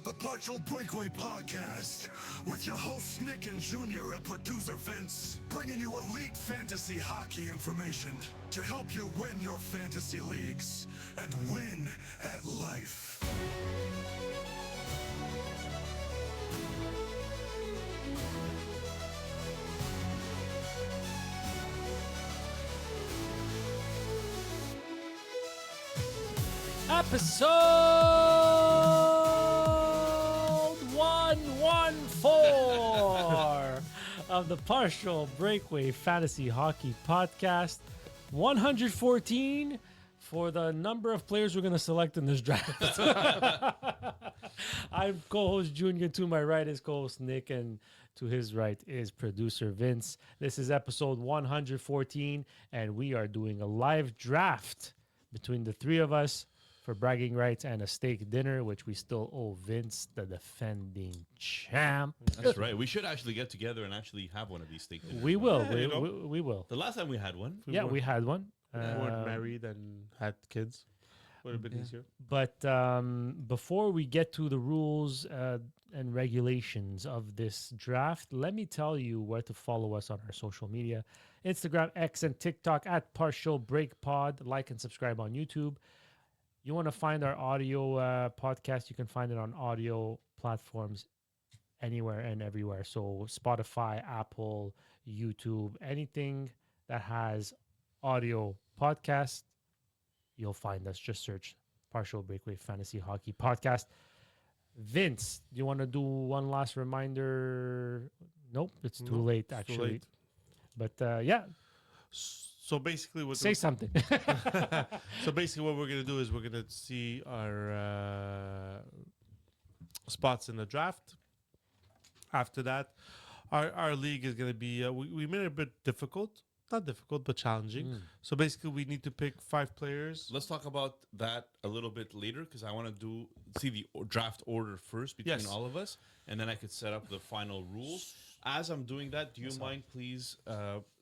of the Partial Breakaway podcast with your hosts Nick and Junior and producer Vince, bringing you elite fantasy hockey information to help you win your fantasy leagues and win at life. Episode 114 of the Partial Breakaway Fantasy Hockey Podcast. 114 for the number of players we're going to select in this draft. I'm co-host Junior. To my right is co-host Nick, and to his right is producer Vince. This is episode 114, and we are doing a live draft between the three of us for bragging rights and a steak dinner, which we still owe Vince, the defending champ. That's right. We should actually get together and actually have one of these steak dinners. We will. Yeah, We will. The last time we had one. We had one. We weren't married and had kids. Would have been easier. But before we get to the rules and regulations of this draft, let me tell you where to follow us on our social media. Instagram, X, and TikTok at Partial Break Pod. Like and subscribe on YouTube. You want to find our audio podcast, you can find it on audio platforms anywhere and everywhere. So Spotify, Apple, YouTube, anything that has audio podcast, you'll find us. Just search Partial Breakaway Fantasy Hockey Podcast. Vince, do you want to do one last reminder? Nope, it's too late, actually. Late. But yeah, So basically, say something. So basically, what we're gonna do is we're gonna see our spots in the draft. After that, our league is gonna be we made it a bit difficult, not difficult but challenging. So basically, we need to pick 5 players. Let's talk about that a little bit later because I want to see the draft order first between all of us, and then I could set up the final rules. As I'm doing that, do you mind, please,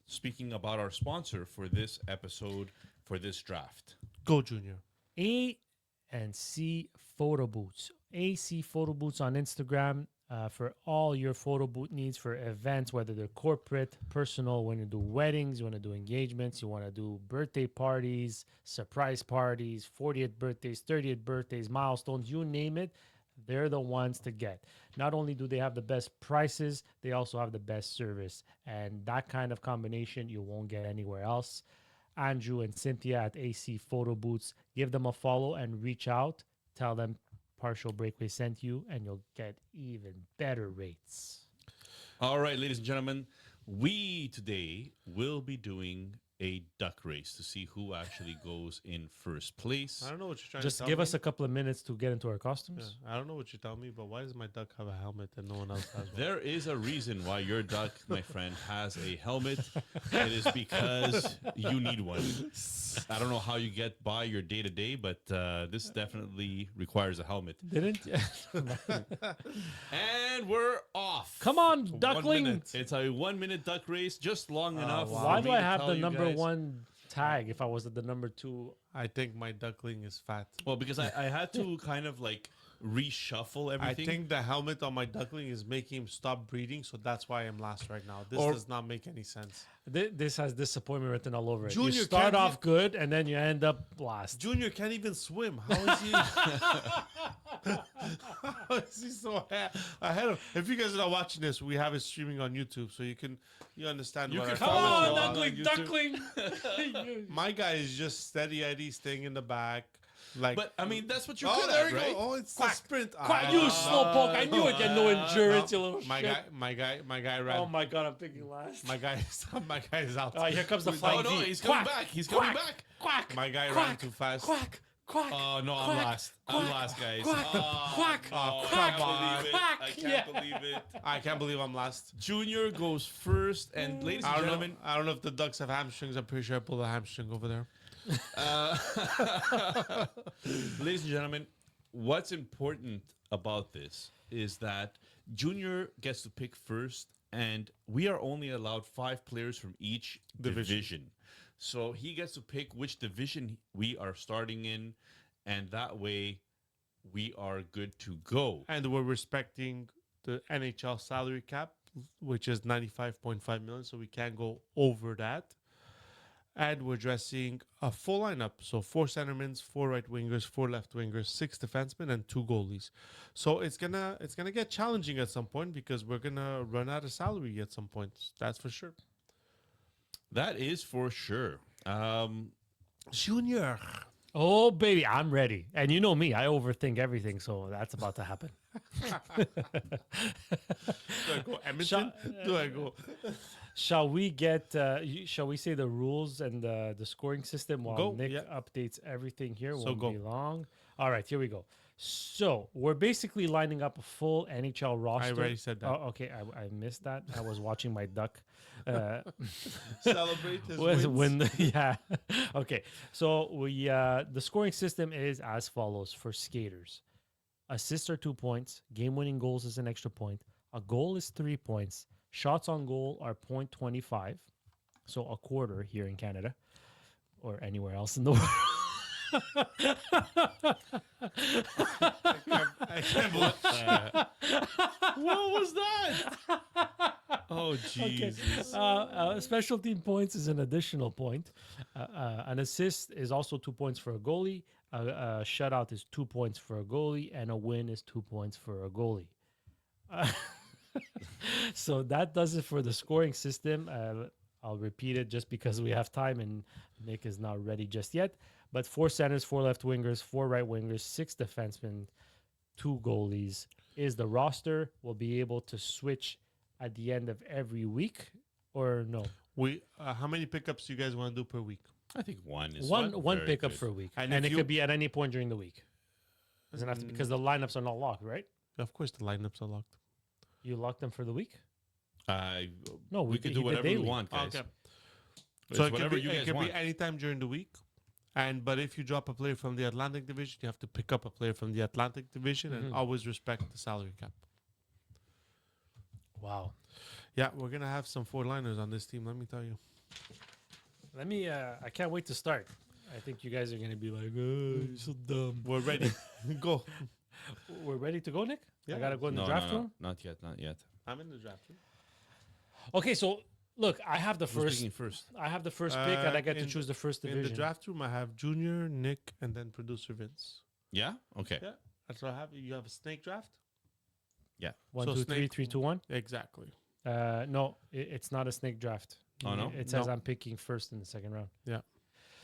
speaking about our sponsor for this episode, for this draft? Go, Junior. A&C Photo Booths. AC Photo Booths on Instagram for all your photo booth needs for events, whether they're corporate, personal, when you do weddings, you want to do engagements, you want to do birthday parties, surprise parties, 40th birthdays, 30th birthdays, milestones, you name it. They're the ones to get. Not only do they have the best prices, they also have the best service. And that kind of combination you won't get anywhere else. Andrew and Cynthia at AC Photo Booths, give them a follow and reach out. Tell them Partial Breakaway sent you, and you'll get even better rates. All right, ladies and gentlemen, we today will be doing a duck race to see who actually goes in first place. I don't know what you're trying Just to tell give me. us a couple of minutes to get into our costumes. I don't know what you're telling me, but why does my duck have a helmet and no one else has one? There is a reason why your duck, my friend, has a helmet. It is because you need one. I don't know how you get by your day-to-day, but this definitely requires a helmet. Didn't you? And we're off. Come on, 1 duckling. minute. It's a 1-minute duck race, just long enough. wow. for Why do me I to have tell the you number guys. 1 tag if I was at the number 2? I think my duckling is fat. Well, because I had to kind of like reshuffle I everything. think the helmet on my duckling is making him stop breeding, so that's why I'm last right now. This Or- does not make any sense. This has disappointment written all over it. Junior, you start can't off you- good, and then you end up last. Junior can't even swim. How is he? How is he so ahead of? If you guys are not watching this, we have it streaming on YouTube, so you understand. You what can I Come follow follow on, us YouTube. duckling. My guy is just steady Eddie, staying in the back. Like, But I mean, that's what you're oh, good there at, you right? go. Oh, it's Quack. the sprint. Quack, you slowpoke. I knew it. You had no endurance, you little my shit. my guy ran. Oh my god, I'm picking last. my guy is out. Here comes the flying Oh no, V. he's coming Quack, back. He's coming quack, back. Quack. My guy ran quack, too fast. Quack. Quack. Oh no, I'm Quack, last. I'm quack, last, guys. Quack. Oh, Quack. Oh, I come on. can't believe it. Quack. I can't Yeah. believe it. I can't believe I'm last. Junior goes first, and ladies and gentlemen, I don't know if the ducks have hamstrings. I'm pretty sure I pulled a hamstring over there. ladies and gentlemen, what's important about this is that Junior gets to pick first, and we are only allowed 5 players from each division. So he gets to pick which division we are starting in, and that way we are good to go. And we're respecting the NHL salary cap, which is 95.5 million, so we can't go over that. And we're dressing a full lineup, so 4 centermen, 4 right wingers, 4 left wingers, 6 defensemen, and 2 goalies. So it's gonna get challenging at some point because we're gonna run out of salary at some point. That's for sure. That is for sure. Junior. Oh, baby, I'm ready. And you know me, I overthink everything, so that's about to happen. Do I go Edmonton? Do I go? Shall we shall we say the rules and the scoring system while Go, Nick yeah. updates everything here? So Won't go. be long. All right, here we go. So we're basically lining up a full NHL roster. I already said that. Oh, okay, I missed that. I was watching my duck. Celebrate his wins. Yeah. Okay. So we the scoring system is as follows for skaters. Assists are 2 points. Game-winning goals is an extra point. A goal is 3 points. Shots on goal are 0.25, so a quarter here in Canada or anywhere else in the world. I can't believe What was that? Oh, Okay. Jesus. Special team points is an additional point. An assist is also 2 points for a goalie. A shutout is 2 points for a goalie, and a win is 2 points for a goalie. So that does it for the scoring system. I'll repeat it just because we have time and Nick is not ready just yet. But 4 centers, 4 left wingers, 4 right wingers, 6 defensemen, 2 goalies is the roster. We'll be able to switch at the end of every week, or no? how many pickups do you guys want to do per week? I think one is One very pickup good. for a week, And and if it you- could be at any point during the week. Doesn't have to because the lineups are not locked, right? Of course, the lineups are locked. You lock them for the week. No, we could he do did whatever we daily. want, guys. Okay. It's So it whatever could be, you guys want. anytime during the week. But if you drop a player from the Atlantic Division, you have to pick up a player from the Atlantic Division and always respect the salary cap. Wow. Yeah, we're going to have some 4-liners on this team, let me tell you. Let me. I can't wait to start. I think you guys are gonna be like, "Oh, you're so dumb." We're ready. Go. We're ready to go, Nick. Yeah. I gotta go in the No, draft no, room. not yet, not yet. I'm in the draft room. Okay, so look, I have the Who's first. speaking first? I have the first pick, and I get to in choose the first In division. the draft room, I have Junior, Nick, and then producer Vince. Yeah? Okay. Yeah, that's what I have. You have a snake draft? Yeah. One, So two, three, snake- 3, 2, 1. Exactly. No, it's not a snake draft. Oh, no? It says No. I'm picking first in the second round. Yeah.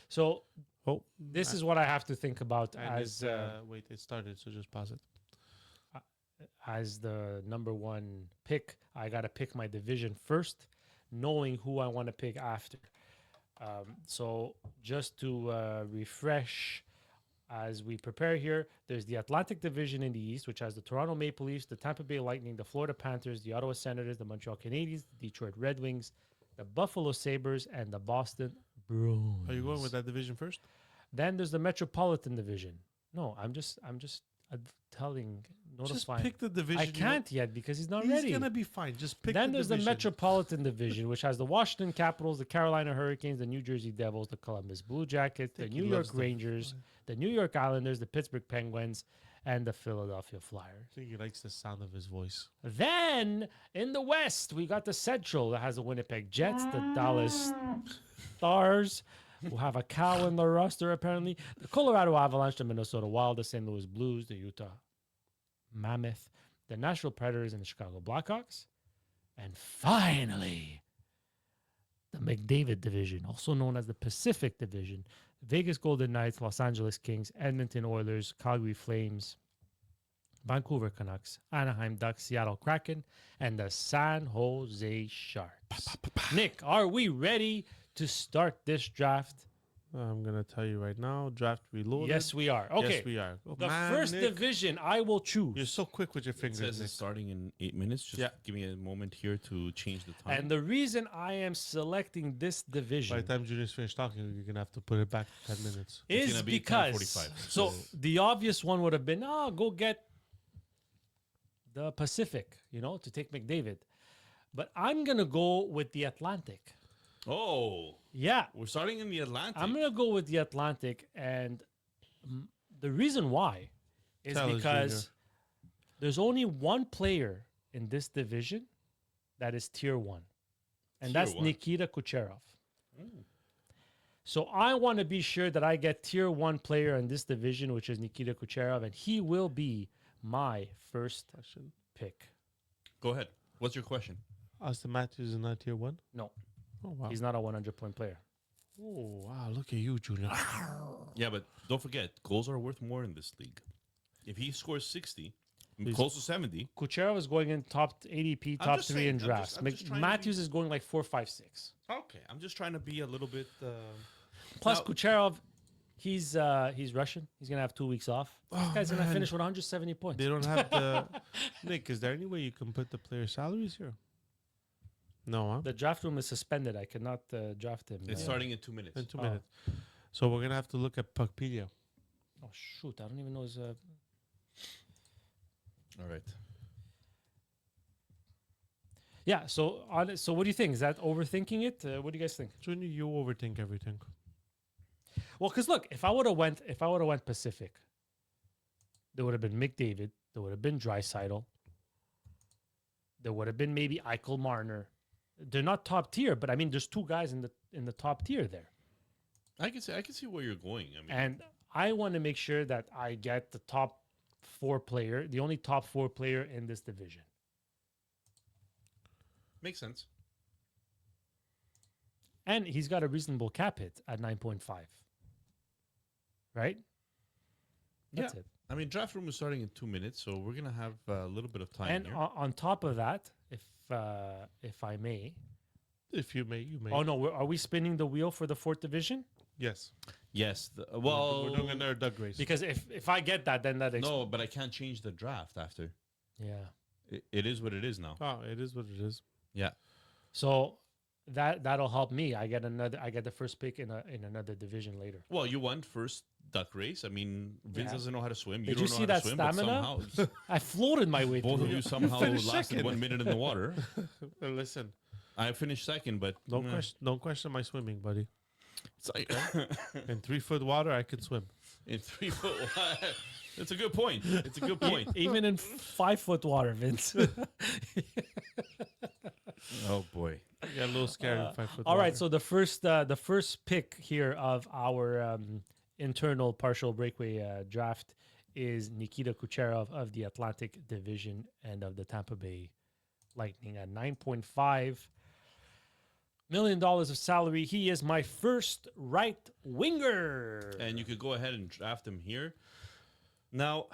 So Oh, this is what I have to think about and as wait, it started, so just pause it. as the number one pick. I gotta pick my division first, knowing who I want to pick after. So just to refresh as we prepare here, there's the Atlantic Division in the East, which has the Toronto Maple Leafs, the Tampa Bay Lightning, the Florida Panthers, the Ottawa Senators, the Montreal Canadiens, the Detroit Red Wings, the Buffalo Sabres, and the Boston Bruins. Are you going with that division first? Then there's the Metropolitan Division. No, I'm just telling, Just notifying. pick the division. I you can't yet because he's not want. ready. He's gonna be fine. Just pick. Then the there's division. the Metropolitan Division, which has the Washington Capitals, the Carolina Hurricanes, the New Jersey Devils, the Columbus Blue Jackets, the think New he York loves the Rangers, the New York Islanders, the Pittsburgh Penguins, and the Philadelphia Flyers. I think he likes the sound of his voice. Then in the West, we got the Central that has the Winnipeg Jets, the Dallas Stars, who have a cow in the roster apparently, the Colorado Avalanche, the Minnesota Wild, the St. Louis Blues, the Utah Mammoth, the Nashville Predators, and the Chicago Blackhawks. And finally, the McDavid Division, also known as the Pacific Division, Vegas Golden Knights, Los Angeles Kings, Edmonton Oilers, Calgary Flames, Vancouver Canucks, Anaheim Ducks, Seattle Kraken, and the San Jose Sharks. Nick, are we ready to start this draft? I'm gonna tell you right now. Draft reloaded. Yes, we are. Okay. Yes, we are. Oh, The man, first Nick, division I will choose. You're so quick with your It fingers. says Nick. it's starting in 8 minutes. Just Yeah. give me a moment here to change the time. And the reason I am selecting this By division the time Junior's finished talking, you're gonna have to put it back 10 minutes. It's is gonna be because 10:45, so so- the obvious one would have been, go get the Pacific, to take McDavid. But I'm gonna go with the Atlantic. oh, Yeah, we're starting in the Atlantic. I'm gonna go with the Atlantic, and the reason why is Tell us, because Junior. there's only one player in this division that is tier 1. And Tier that's 1? Nikita Kucherov. So I want to be sure that I get tier 1 player in this division, which is Nikita Kucherov, and he will be my first Question. pick. Go ahead. What's your question? Austin Matthews is not tier 1? No, Oh, wow. he's not a 100-point player. Oh, wow. Look at you, Junior. Yeah, but don't forget, goals are worth more in this league. If he scores 60, close to 70, Kucherov is going in top ADP, I'm top just 3 saying, in I'm just- drafts. I'm just trying to Matthews is going like 4, 5, 6. okay. I'm just trying to be a little bit. Plus Now- Kucherov, he's Russian. He's gonna have 2 weeks off. This guy's gonna man. finish with 170 points. They don't have the... Nick, is there any way you can put the player salaries here? No, huh? The draft room is suspended. I cannot draft him. It's starting in 2 minutes. In 2 Oh. minutes. So we're going to have to look at Puckpedia. Oh shoot! I don't even know his. All right. Yeah. So so what do you think? Is that overthinking it? What do you guys think? Junior, you overthink everything. Well, because look, if I would have went Pacific, there would have been McDavid. There would have been Draisaitl. There would have been maybe Eichel Marner. They're not top tier, but I mean, there's 2 guys in the top tier there, I can see where you're going. I mean, and I want to make sure that I get the top 4 player, the only top 4 player in this division. makes sense. And he's got a reasonable cap hit at 9.5. Right? That's Yeah. it. I mean, draft room is starting in 2 minutes, so we're gonna have a little bit of time And here. on top of that, if I may. If you may, you may. Oh, no. Are we spinning the wheel for the 4th division? Yes. Yes. We're doing another Doug race. Because if I get that, then that no, but I can't change the draft after. Yeah. It is what it is now. Oh, it is what it is. Yeah. So that'll help me. I get the first pick in another division later. Well, you won first duck race. I mean, Vince Yeah. doesn't know how to swim. Did don't you know see how that to swim, but stamina? somehow I floated my way both through. of you somehow finished lasted second. 1 minute in the water. Listen, I finished second, but don't question my swimming, buddy. It's like, In 3-foot water, I can swim. in 3 foot. It's a good point. It's a good point. Even in 5-foot water, Vince. Oh boy. Yeah, a little scary in 5-foot All water. right, so the first pick here of our internal partial breakaway draft is Nikita Kucherov of the Atlantic Division and of the Tampa Bay Lightning at $9.5 million of salary. He is my first right winger. And you could go ahead and draft him here. Now,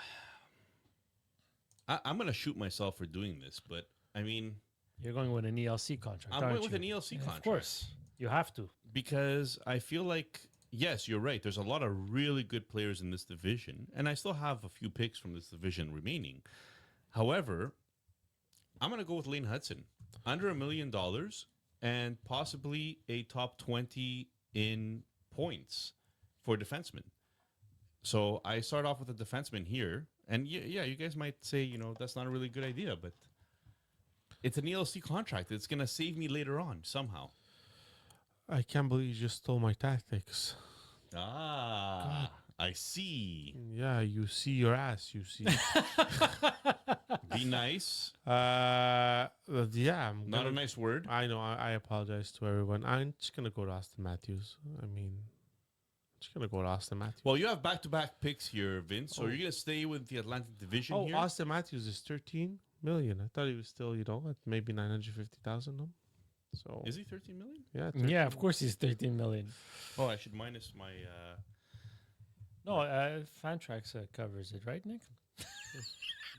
I'm going to shoot myself for doing this, but I mean, You're going with an ELC contract. I'm aren't going with an you? ELC contract. Of course, you have to. Because I feel like, yes, you're right. There's a lot of really good players in this division, and I still have a few picks from this division remaining. However, I'm going to go with Lane Hudson. Under $1 million and possibly a top 20 in points for defensemen. So I start off with a defenseman here. And yeah, you guys might say, that's not a really good idea, but it's an ELC contract. It's going to save me later on somehow. I can't believe you just stole my tactics. Ah, I see. Yeah, you see your ass, you see. Be nice. Yeah, Not a nice word. I know. I apologize to everyone. I'm just gonna go to Austin Matthews. I mean, just gonna go to Austin Matthews. Well, you have back-to-back picks here, Vince. So you're going to stay with the Atlantic Division Oh, here? Austin Matthews is 13 million. I thought he was still, at maybe 950,000. No? So Is he 13 million? yeah, Yeah, of course he's 13 million. Oh, I should minus my... No, Fantrax covers it, right, Nick?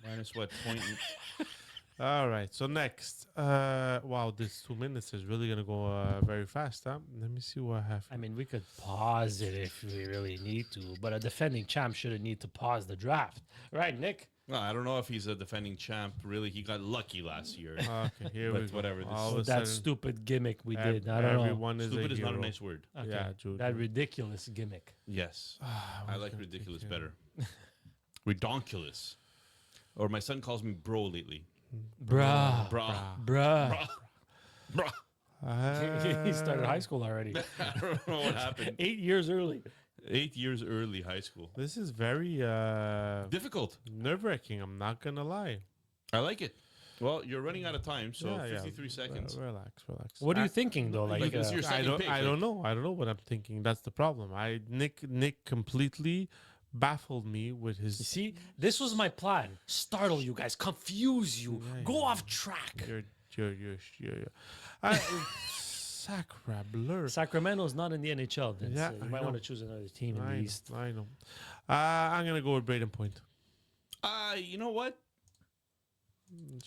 minus what? Point... All right. So next, wow, this 2 minutes is really gonna go very fast. Huh? Let me see what I have. I mean, we could pause it if we really need to, but a defending champ shouldn't need to pause the draft, right, Nick? No, I don't know if he's a defending champ. Really, he got lucky last year. Okay, here we But go. whatever, this- All of a That sudden, stupid gimmick we did. I don't know. everyone is Stupid a is not a hero. nice word. Okay. Yeah, Jude. That ridiculous gimmick. Yes. Ah, I was like gonna ridiculous take better. Redonkulous. Or my son calls me bro lately. Bruh. Bruh. Bruh. Bruh. He started high school already. I don't know what happened. 8 years early. 8 years early high school. This is very Difficult. nerve-wracking. I'm not gonna lie. I like it. Well, you're running out of time, so Yeah, 53 seconds. Relax. What are you thinking though? Like, this is your second pick. I don't know. I don't know what I'm thinking. That's the problem. Nick completely baffled me with his. you see, this was my plan: startle you guys, confuse you, go off track. Sacre Sacramento's not in the NHL, Vince. Yeah, So you I might know. want to choose another team in the East. I know. I'm gonna go with Braden Point. You know what?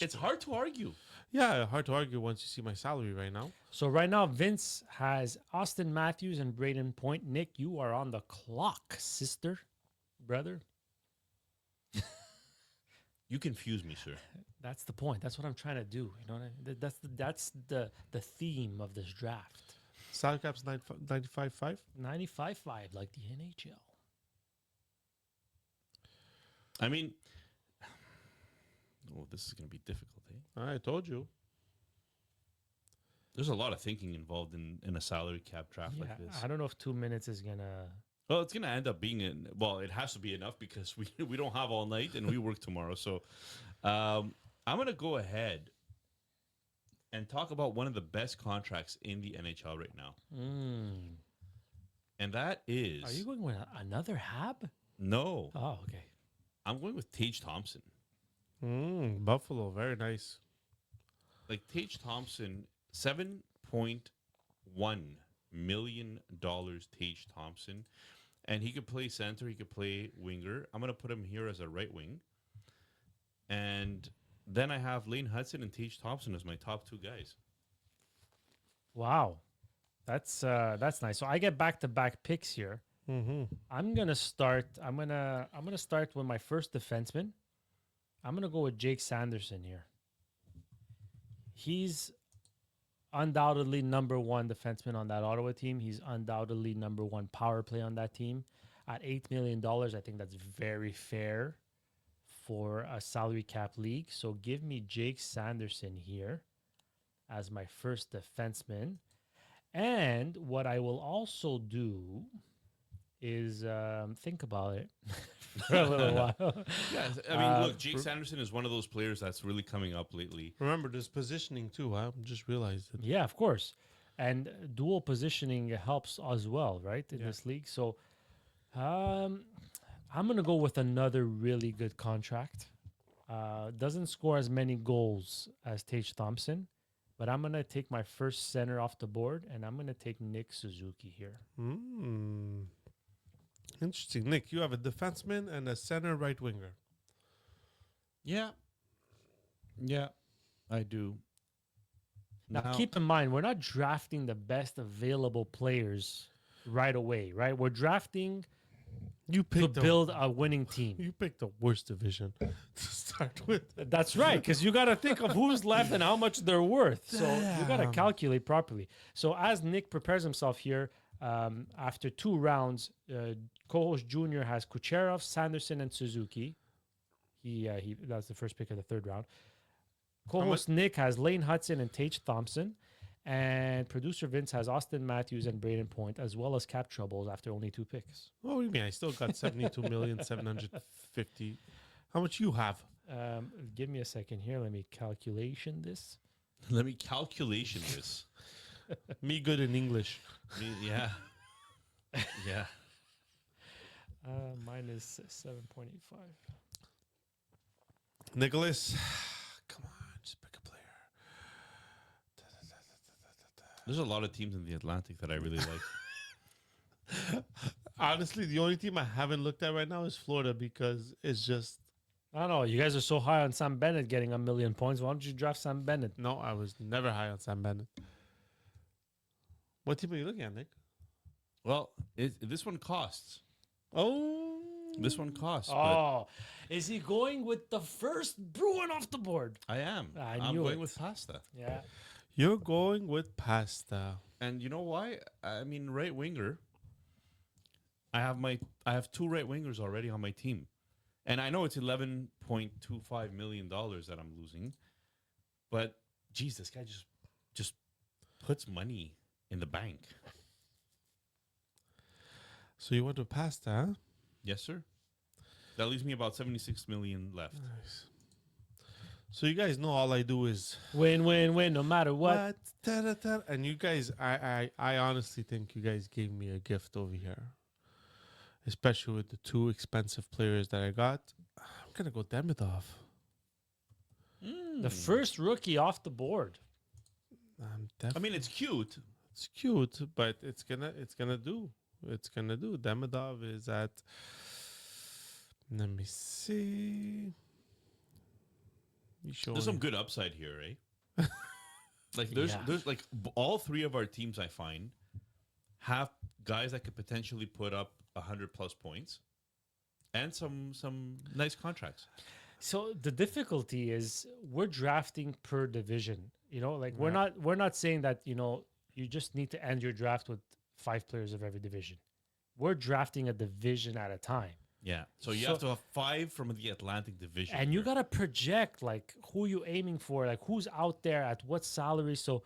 It's hard to argue. Yeah, hard to argue once you see my salary right now. So right now, Vince has Austin Matthews and Braden Point. Nick, you are on the clock, sister, brother. You confuse me, sir. That's the point. That's what I'm trying to do. You know what I mean? That's the theme of this draft. Salary cap's 95.5. 95-5, like the NHL. I mean, oh, this is going to be difficult, eh? I told you. There's a lot of thinking involved in a salary cap draft Yeah, like this. I don't know if 2 minutes is gonna. Well, it's going to end up being it has to be enough because we don't have all night and we work tomorrow. So I'm going to go ahead and talk about one of the best contracts in the NHL right now. And that is... Are you going with another Hab? No. Oh, okay. I'm going with Tage Thompson. Buffalo, very nice. Like Tage Thompson, $7.1 million Tage Thompson. And he could play center, he could play winger. I'm going to put him here as a right wing. And then I have Lane Hudson and Tage Thompson as my top two guys. Wow, that's nice. So I get back-to-back picks here. I'm gonna start. I'm gonna start with my first defenseman. I'm gonna go with Jake Sanderson here. He's undoubtedly number one defenseman on that Ottawa team. He's undoubtedly number one power play on that team. At $8 million, I think that's very fair for a salary cap league. So give me Jake Sanderson here as my first defenseman. And what I will also do is think about it for a little while. Yeah, I mean, look, Jake Sanderson is one of those players that's really coming up lately. Remember, there's positioning too. I just realized it. Yeah, of course. And dual positioning helps as well, right, in this league. So I'm going to go with another really good contract. Doesn't score as many goals as Tage Thompson, but I'm going to take my first center off the board, and I'm going to take Nick Suzuki here. Interesting. Nick, you have a defenseman and a center right winger. Yeah. Yeah, I do. Now, keep in mind, we're not drafting the best available players right away, right? We're drafting You to picked build a winning team. You picked the worst division to start with. That's right, because you got to think of who's left and how much they're worth. So you got to calculate properly. So as Nick prepares himself here, after 2 rounds, co-host Junior has Kucherov, Sanderson, and Suzuki. He that's the first pick of the 3rd round. Co-host Nick has Lane Hudson and Tage Thompson. And producer Vince has Austin Matthews and Braden Point, as well as cap troubles after only 2 picks. What do you mean? I still got 72,750,000. How much you have? Give me a second here. Let me calculation this. Let me calculation this. Me good in English. Yeah. Yeah. Mine is 7.85. Nicholas, come on, just pick a player. There's a lot of teams in the Atlantic that I really like. Honestly, the only team I haven't looked at right now is Florida because it's just... I don't know. You guys are so high on Sam Bennett getting 1 million points. Why don't you draft Sam Bennett? No, I was never high on Sam Bennett. What team are you looking at, Nick? Well, this one costs. Oh. This one costs. Oh, is he going with the first Bruin off the board? I am. I I'm knew going it. with Pasta. Yeah. You're going with Pasta. And you know why? I mean, right winger. I have 2 right wingers already on my team. And I know it's $11.25 million that I'm losing. But geez, this guy just puts money in the bank. So you want to pass that, huh? Yes, sir. That leaves me about 76 million left. So you guys know all I do is Win, win, win, no matter what. Ta-da-ta. And you guys, I honestly think you guys gave me a gift over here, especially with the two expensive players that I got. I'm gonna go Demidov. The first rookie off the board. I mean, it's cute. It's cute, but it's gonna do. It's gonna do. Demidov is at. Let me see. There's some good upside here, eh? Like there's like all three of our teams I find have guys that could potentially put up 100+ points and some nice contracts. So the difficulty is we're drafting per division. You know, like we're not saying that, you know, you just need to end your draft with 5 players of every division. We're drafting a division at a time. Yeah. So you have to have 5 from the Atlantic Division. And you got to project like who you aiming for, like who's out there at what salary. So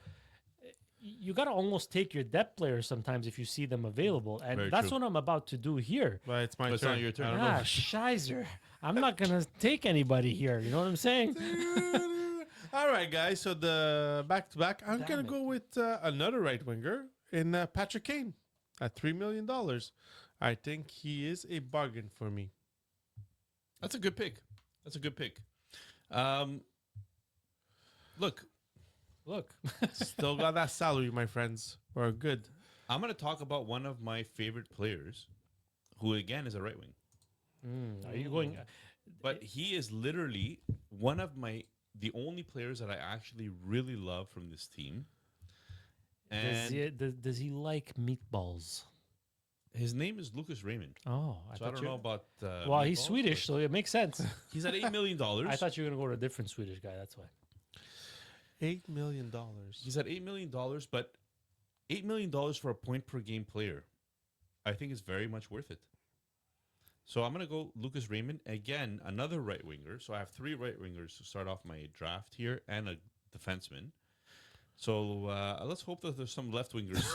you got to almost take your depth players sometimes if you see them available. And Very that's true. what I'm about to do here. But it's my It's turn. not your turn. I don't know. Shizer. I'm not going to take anybody here. You know what I'm saying? All right, guys. So the back-to-back, I'm Damn gonna it. go with another right winger in Patrick Kane at $3 million. I think he is a bargain for me. That's a good pick. That's a good pick. Look, Still got that salary, my friends. We're good. I'm going to talk about one of my favorite players, who again is a right wing. Are you going? But he is literally one of the only players that I actually really love from this team. And Does he like meatballs? his name is Lucas Raymond. Oh, So I don't know about. Well, he's meatballs, Swedish, but so it makes sense. he's at $8 million. I thought you were gonna go to a different Swedish guy. That's why. $8 million. He's at $8 million, but $8 million for a point per game player, I think is very much worth it. So I'm going to go Lucas Raymond. Again, another right winger. So I have 3 right wingers to start off my draft here and a defenseman. So let's hope that there's some left wingers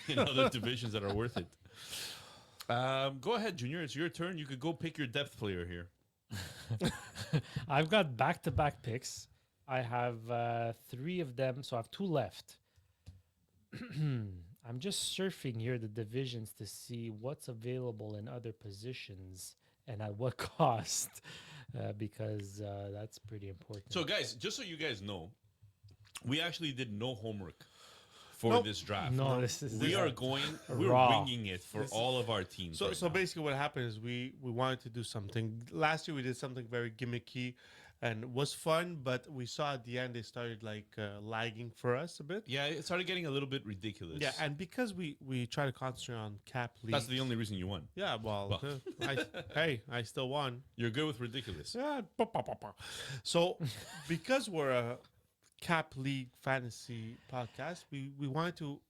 in other divisions that are worth it. Go ahead, Junior. It's your turn. You could go pick your depth player here. I've got back-to-back picks. I have 3 of them, so I have 2 left. I'm just surfing here the divisions to see what's available in other positions and at what cost, because that's pretty important. So, guys, just so you guys know, we actually did no homework for Nope. this draft. No, this is We're raw. winging it for all of our teams. So, right so now. basically, what happened is we wanted to do something. Last year, we did something very gimmicky, and was fun. But we saw at the end they started like lagging for us a bit. Yeah, it started getting a little bit ridiculous. Yeah, and because we try to concentrate on cap league. that's the only reason you won. Yeah, well, I still won. You're good with ridiculous. Yeah, So, because we're a cap league fantasy podcast, we wanted to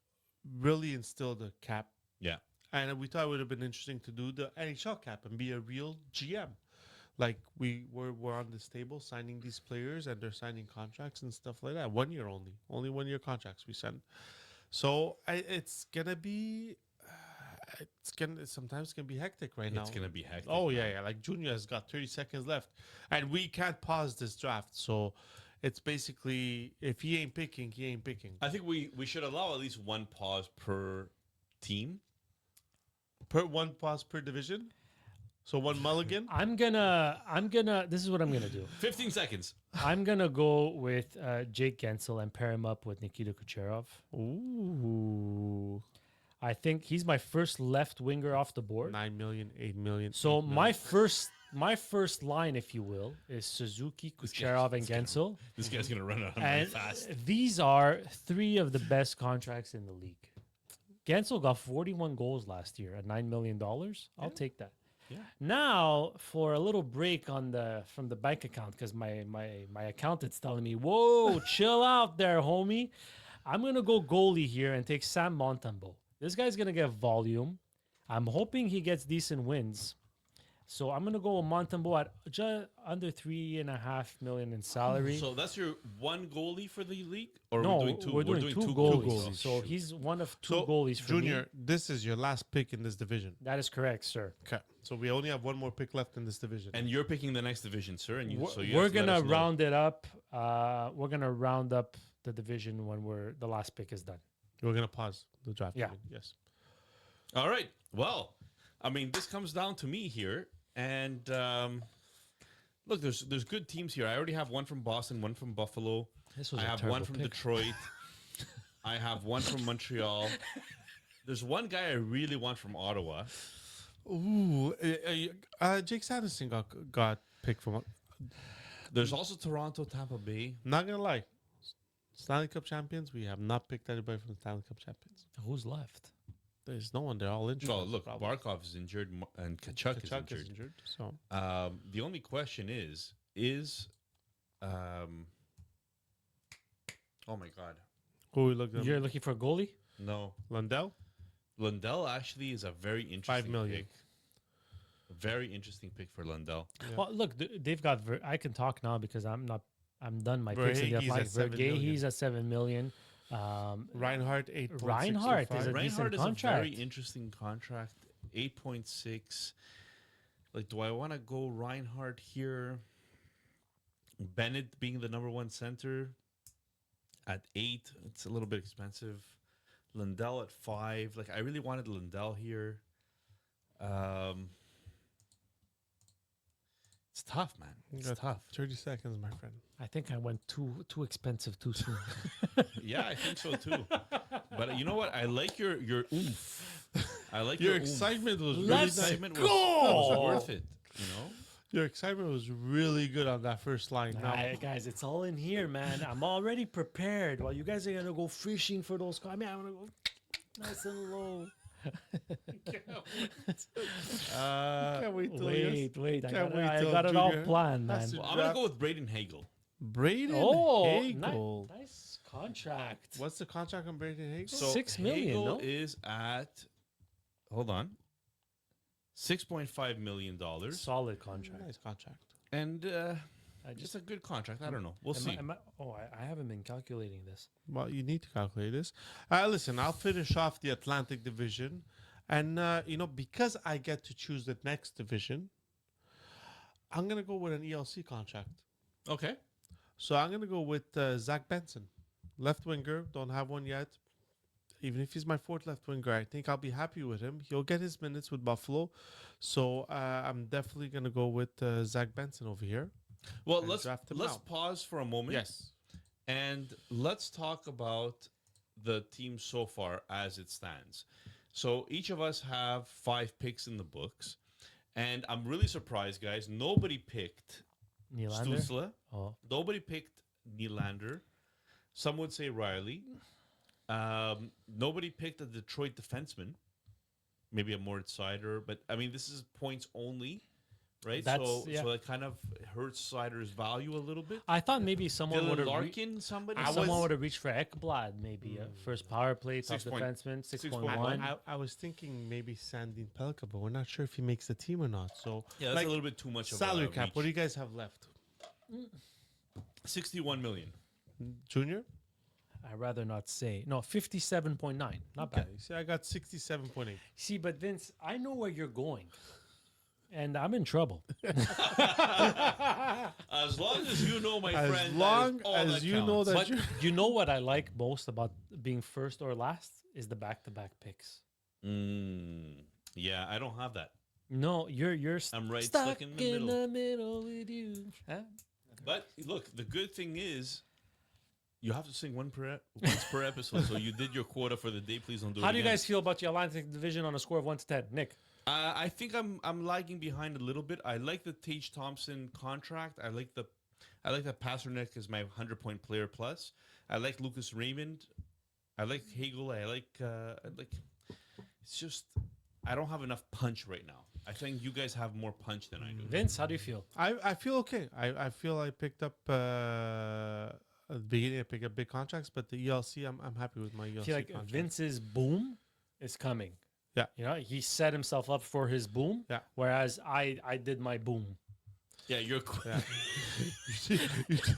really instill the cap, Yeah. and we thought it would have been interesting to do the NHL cap and be a real GM. Like we're on this table signing these players, and they're signing contracts and stuff like that. 1 year only 1 year contracts we send. So it's gonna be. Sometimes can be hectic right now. It's going to be hectic. Oh yeah. Like Junior has got 30 seconds left, and we can't pause this draft. So it's basically if he ain't picking, he ain't picking. I think we should allow at least one pause per team. Per one pause per division. So one mulligan. I'm gonna. This is what I'm gonna do. 15 seconds. I'm gonna go with Jake Gensel and pair him up with Nikita Kucherov. Ooh, I think he's my first left winger off the board. 9 million, 8 million. So 8 million. my first line, if you will, is Suzuki, Kucherov, and Gensel. This guy's going to run out of money And fast. these are 3 of the best contracts in the league. Gensel got 41 goals last year at $9 million. I'll take that. Yeah. Now for a little break from the bank account, because my accountant's telling me, whoa, chill out there, homie. I'm gonna go goalie here and take Sam Montembeault. This guy's gonna get volume. I'm hoping he gets decent wins. So I'm gonna go Montembeau at just under 3.5 million in salary. So that's your one goalie for the league, or no, we're doing two? we're doing two goalies. goalies. Oh, So shoot. he's one of two So, goalies for Junior, me. this is your last pick in this division. That is correct, sir. Okay. So we only have one more pick left in this division. And you're picking the next division, sir. And you, We're, so you we're have to let gonna us know. round it up. We're gonna round up the division when the last pick is done. We're gonna pause the draft. Yeah. I mean, yes. All right. Well, I mean, this comes down to me here, and look, there's good teams here. I already have one from Boston, one from Buffalo. This was I a have terrible one from pick. Detroit. I have one from Montreal. There's one guy I really want from Ottawa. Ooh, Jake Sanderson got picked from. There's also Toronto, Tampa Bay. Not gonna lie, Stanley Cup champions. We have not picked anybody from the Stanley Cup champions. Who's left? There's no one. They're all injured. Well, look, Probably. Barkov is injured and Kachuk is injured. So The only question is, oh my God, who we looking You're at? looking for a goalie? no. Lundell. Lundell actually is a very interesting 5 million. pick. A very interesting pick for Lundell. Yeah. Well, look, they've got. I can talk now because I'm done my picks. Verhaeghe's at 7 million. He's at 7 million. Reinhardt 8.6. Reinhardt is a decent Reinhardt is a contract. very interesting contract. 8.6. Like, do I want to go Reinhardt here? Bennett being the number one center at 8. It's a little bit expensive. Lundell at 5. Like, I really wanted Lundell here. It's tough, man. It's tough. 30 seconds, my friend. I think I went too expensive too soon. Yeah, I think so too. But you know what? I like your oomph. I like Your oomph. excitement was really Let's nice. Excitement go! was worth it. You know. Your excitement was really good on that first line. Now, Guys, it's all in here, man. I'm already prepared. While you guys are gonna go fishing for those. I mean, I'm gonna go nice and low. can't wait till Wait. I Can't got, wait I till got it all Junior planned, man. has to Well, I'm gonna go with Braden Hagel. Braden Oh, Hagel. nice contract. What's the contract on Braden Hagel? So 6 million, Hagel no? is at. Hold on. $6.5 million, Solid contract. Nice contract. and I just a good contract. I don't know. We'll Am see. I haven't been calculating this. Well, you need to calculate this. Listen, I'll finish off the Atlantic Division. And, because I get to choose the next division, I'm going to go with an ELC contract. Okay. So I'm going to go with Zach Benson. Left winger. Don't have one yet. Even if he's my fourth left winger, I think I'll be happy with him. He'll get his minutes with Buffalo. So I'm definitely going to go with Zach Benson over here. Well, And let's draft him let's out. pause for a moment. Yes. And let's talk about the team so far as it stands. So each of us have 5 picks in the books. And I'm really surprised, guys. Nobody picked Nylander? Stutzla. Oh, Nobody picked Nylander. Some would say Riley. Nobody picked a Detroit defenseman. Maybe a Moritz Sider. But, I mean, this is points only, right? So that kind of hurts Sider's value a little bit. I thought maybe someone would Dylan have Larkin, somebody? someone would have reached for Ekblad, maybe first power play, top 6 point- defenseman, 6.1. 6.1. I was thinking maybe Sandin Pelka, but we're not sure if he makes the team or not. So Yeah, that's like, a little bit too much of salary a cap. reach. What do you guys have left? 61 million. Junior? I'd rather not say. No, 57.9. Not bad. See, I got 67.8. See, but Vince, I know where you're going. And I'm in trouble. As long as you know, my As friend, long that is all as that you know counts. that But you you know what I like most about being first or last is the back-to-back picks. Yeah, I don't have that. No, you're I'm right stuck stuck in the middle. the middle with you. Huh? But look, the good thing is you have to sing once per episode. So you did your quota for the day. Please don't do it How do you again. guys feel about the Atlantic Division on a score of 1 to 10? Nick? I think I'm lagging behind a little bit. I like the Tage Thompson contract. I like that Pasternak is my 100-point player plus. I like Lucas Raymond. I like Hagel. I like it's just I don't have enough punch right now. I think you guys have more punch than I do. Vince, how do you feel? I feel okay. I feel I picked up at the beginning I picked up big contracts, but the ELC I'm happy with my ELC I feel like contract. Vince's boom is coming. Yeah. You know, he set himself up for his boom. Yeah. Whereas I did my boom. Yeah, you're.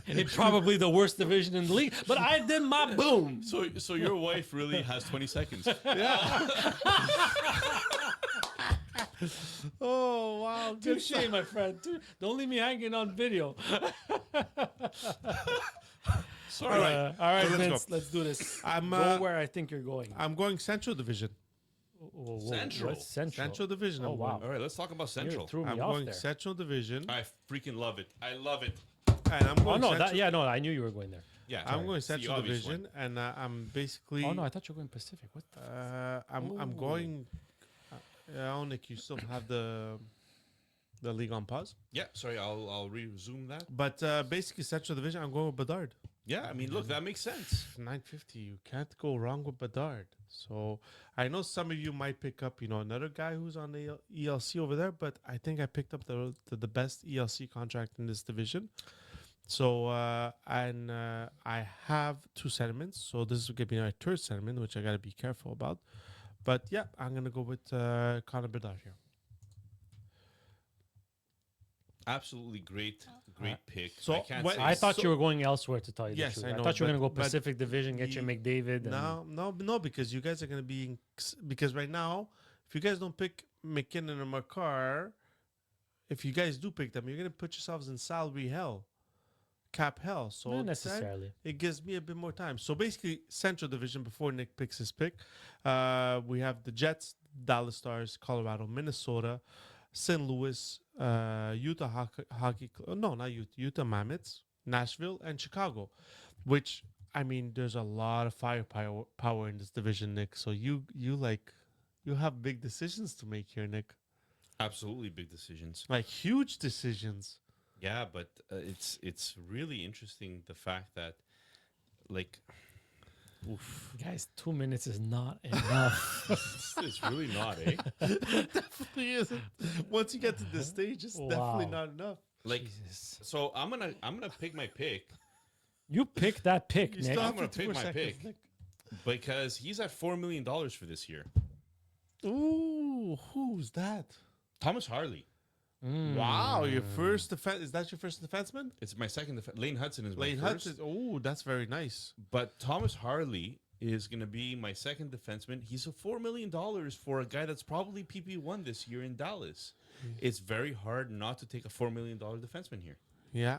In probably the worst division in the league, but I did my boom. So your wife really has 20 seconds. Oh wow, good Touche, my friend. Don't leave me hanging on video. Sorry. All right, let's Vince, go. let's do this. I'm, Go where I think you're going. I'm going Central Division. Whoa, Central. what's Central? Central Division. Oh, I'm wow. going. All right, let's talk about You Central. threw me I'm off going there. Central Division, I freaking love it. I love it. and I'm Oh going. no, Central, no, I knew you were going there. Yeah, I'm going it's the Central obvious Division, one. and I'm basically. Oh no, I thought you were going Pacific. What the? I'm going. Nick, you still have the league on pause, Yeah, sorry, I'll resume that. but basically Central Division. I'm going with Bedard. Yeah, I mean, look, that makes sense. 950. You can't go wrong with Bedard. So I know some of you might pick up, another guy who's on the ELC over there, but I think I picked up the best ELC contract in this division. So I have 2 sentiments. So this is gonna be my 3rd sentiment, which I gotta be careful about. But yeah, I'm gonna go with Connor Bedard here. Absolutely great pick. So I can't what- say. I thought so- you were going elsewhere to tell you Yes, the truth. I know, thought you were but- going to go but Pacific Division, get your ye- McDavid. And No, because you guys are gonna be because right now, if you guys don't pick McKinnon or Makar, if you guys do pick them, you're gonna put yourselves in salary hell, cap hell. So Not that- necessarily. it gives me a bit more time. So basically, Central Division before Nick picks his pick, we have the Jets, Dallas Stars, Colorado, Minnesota, St. Louis, Utah Hockey Club. No, not Utah. Utah Mammoths, Nashville, and Chicago. Which I mean, there's a lot of firepower in this division, Nick. So you have big decisions to make here, Nick. Absolutely big decisions. Like huge decisions. Yeah, but it's really interesting the fact that, like, oof, Guys, 2 minutes is not enough. it's really not, eh? Definitely isn't. Once you get to this stage, it's definitely Wow. not enough. Like, Jesus. so I'm gonna pick my pick You pick that pick, You Nick. still I'm have gonna 54 pick my seconds, pick. Nick. because he's at $4 million for this year. Ooh, who's that? Thomas Harley. Wow, your first defense. Is that your first defenseman? It's my second. Lane Hudson is Lane my first. Hudson. Oh, that's very nice. But Thomas Harley is going to be my second defenseman. He's a $4 million for a guy that's probably PP1 this year in Dallas. It's very hard not to take a $4 million defenseman here. Yeah.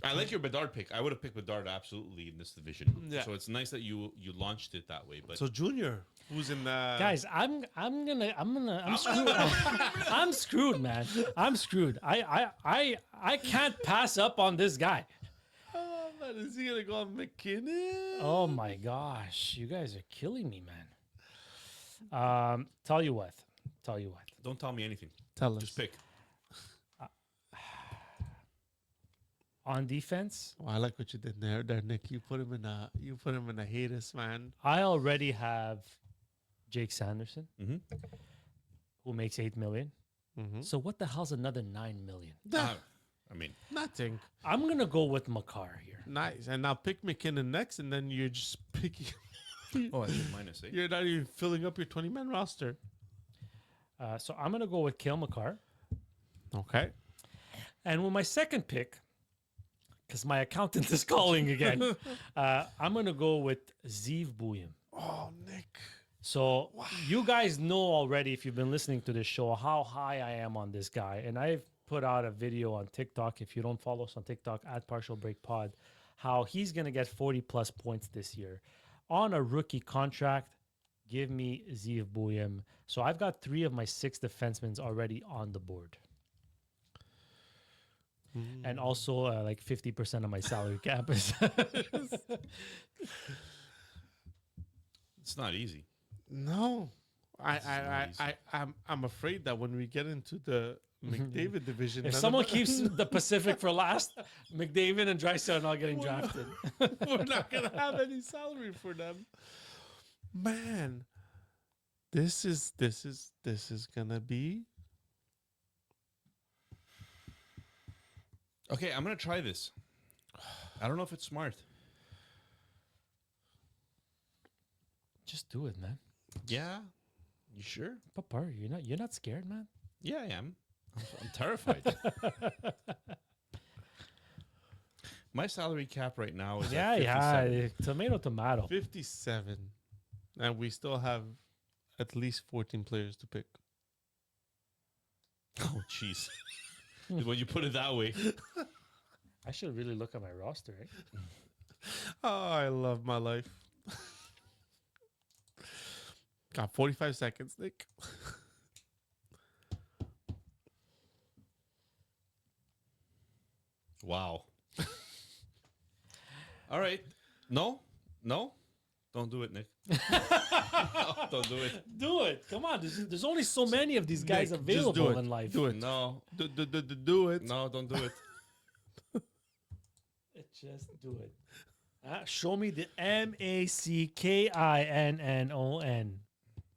I like your Bedard pick. I would have picked Bedard absolutely in this division. Yeah. So it's nice that you launched it that way. But So Junior, who's in the Guys, I'm screwed. I'm screwed, man. I'm screwed. I can't pass up on this guy. Oh man, is he gonna go on McKinnon? Oh my gosh, you guys are killing me, man. Tell you what. don't tell me anything. Tell us. Just pick. On defense, Oh, I like what you did there, Nick. You put him in a Hades, man. I already have Jake Sanderson, Mhm. who makes $8 million. Mm-hmm. So what the hell's another $9 million? I mean, Nothing. I'm gonna go with Makar here. Nice. And now pick McKinnon next, and then you're just picking. oh, I did minus 8. You're not even filling up your 20-man roster. So I'm gonna go with Kale Makar, Okay. and with my second pick, because my accountant is calling again, I'm gonna go with Zeev Buyem. Oh, Nick. So you guys know already, if you've been listening to this show, how high I am on this guy. And I've put out a video on TikTok. If you don't follow us on TikTok, at Partial Break Pod, how he's going to get 40 plus points this year. On a rookie contract, give me Zeev Buyem. So I've got 3 of my 6 defensemen already on the board. And also like 50% of my salary cap is. It's not easy. No. nice. I'm afraid that when we get into the McDavid division, If none someone of keeps the Pacific for last, McDavid and Drysdale are not getting drafted. we're not gonna have any salary for them. Man, this is gonna be. Okay, I'm gonna try this. I don't know if it's smart. Just do it, man. Yeah, You sure? Papar, you're not scared, man. Yeah, I am. I'm terrified. My salary cap right now is Yeah, at 57. yeah. Tomato. 57. And we still have at least 14 players to pick. Oh, jeez. When you put it that way. I should really look at my roster, eh? Oh, I love my life. Got 45 seconds, Nick. Wow. All right. No. Don't do it, Nick. No, don't do it. Do it. Come on. There's only so many of these guys Nick, just available do it. in life. Do it. No. Do it. No, don't do it. Just do it. Show me the MACKINNON.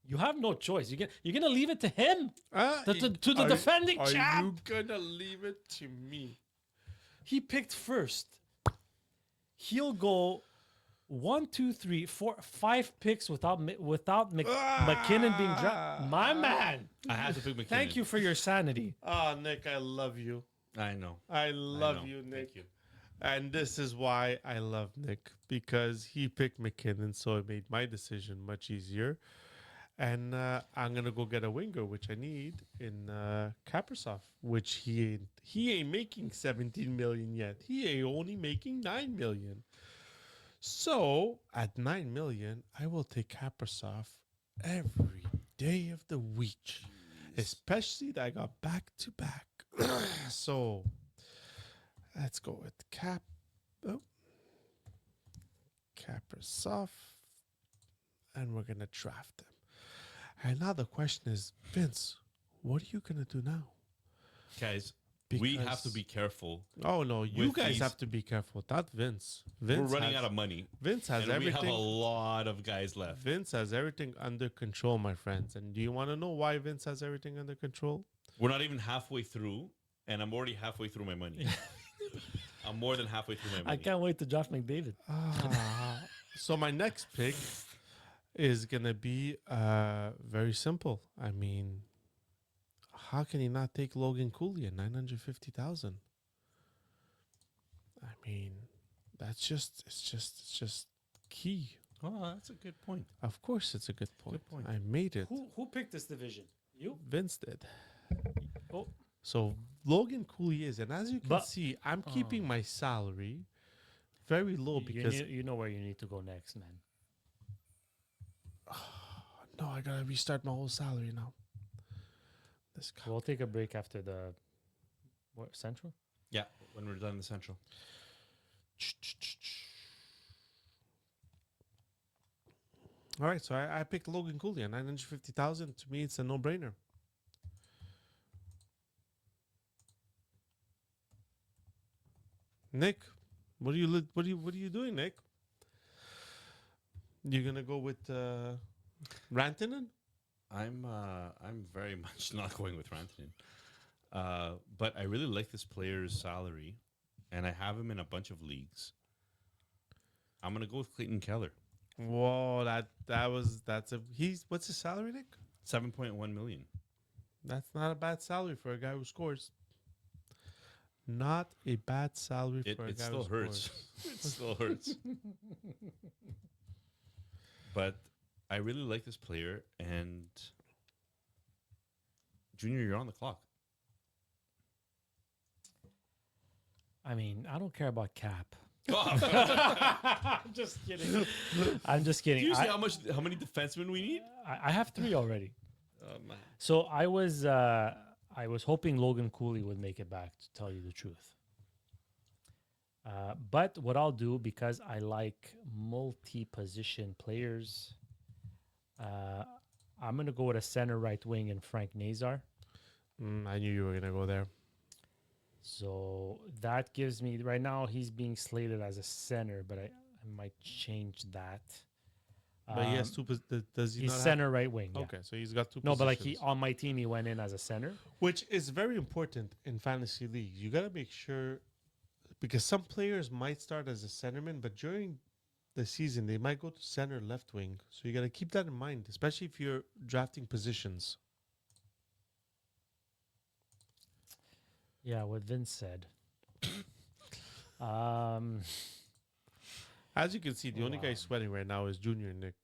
You have no choice. You're gonna leave it to him, to the defending champ. Are you gonna leave it to me? He picked first. He'll go 1, 2, 3, 4, 5 picks without McKinnon being dropped. My man. I had to pick McKinnon. Thank you for your sanity. Oh, Nick, I love you. I know. I love you, Nick. Thank you. And this is why I love Nick, because he picked McKinnon, so it made my decision much easier. And I'm gonna go get a winger, which I need in Kaprasov, which he ain't making 17 million yet. He ain't only making 9 million. So at 9 million, I will take Kaprasov every day of the week, especially that I got back to back. So let's go with Kaprasov, and we're gonna draft him. And now the question is, Vince, what are you gonna do now? Guys, we have to Because- be careful. Oh no, you With guys these- have to be careful. Not Vince. We're Vince running has- out of money. Vince has And we have a everything. lot of guys left. Vince has everything under control, my friends. And do you want to know why Vince has everything under control? We're not even halfway through, and I'm already halfway through my money. I'm more than halfway through my I money. can't wait to draft McDavid. So my next pick is gonna be very simple. I mean, how can he not take Logan Cooley at 950,000? I mean, it's just key. Oh, that's a good point. Of course, it's a good point. point. I made it. Who picked this division? You? Vince did. Oh, So Logan Cooley is, and as you can But- see, I'm keeping my salary very low because you know where you need to go next, man. no, I gotta restart my whole salary now. This guy. We'll take a break after the Central. Yeah, when we're done in the Central. All right, so I picked Logan Cooley at 950,000. To me, it's a no-brainer. Nick, what are you doing, Nick? You gonna go with Rantanen? I'm very much not going with Rantanen. But I really like this player's salary, and I have him in a bunch of leagues. I'm gonna go with Clayton Keller, Whoa, what's his salary, Nick? 7.1 million. That's not a bad salary for a guy who scores. Not a bad salary for a It guy still who hurts. scores. It still hurts. But I really like this player, and Junior, you're on the clock. I mean, I don't care about cap. Do I'm just kidding. I'm just kidding. you see how many defensemen we need? I have 3 already. Oh man. So I was hoping Logan Cooley would make it back, to tell you the truth. But what I'll do, because I like multi-position players, I'm gonna go with a center right wing and Frank Nazar. I knew you were gonna go there. So that gives me, right now he's being slated as a center, but I might change that. But he has two. Does he He's not have- center right wing. Yeah. Okay, so he's got two. No, but like positions. on my team, he went in as a center. Which is very important in fantasy leagues. You got to make sure, because some players might start as a centerman, but during the season, they might go to center, left wing. So you got to keep that in mind, especially if you're drafting positions. Yeah, what Vince said. Um, As you can see, the only guy Wow. sweating right now is Junior Nick.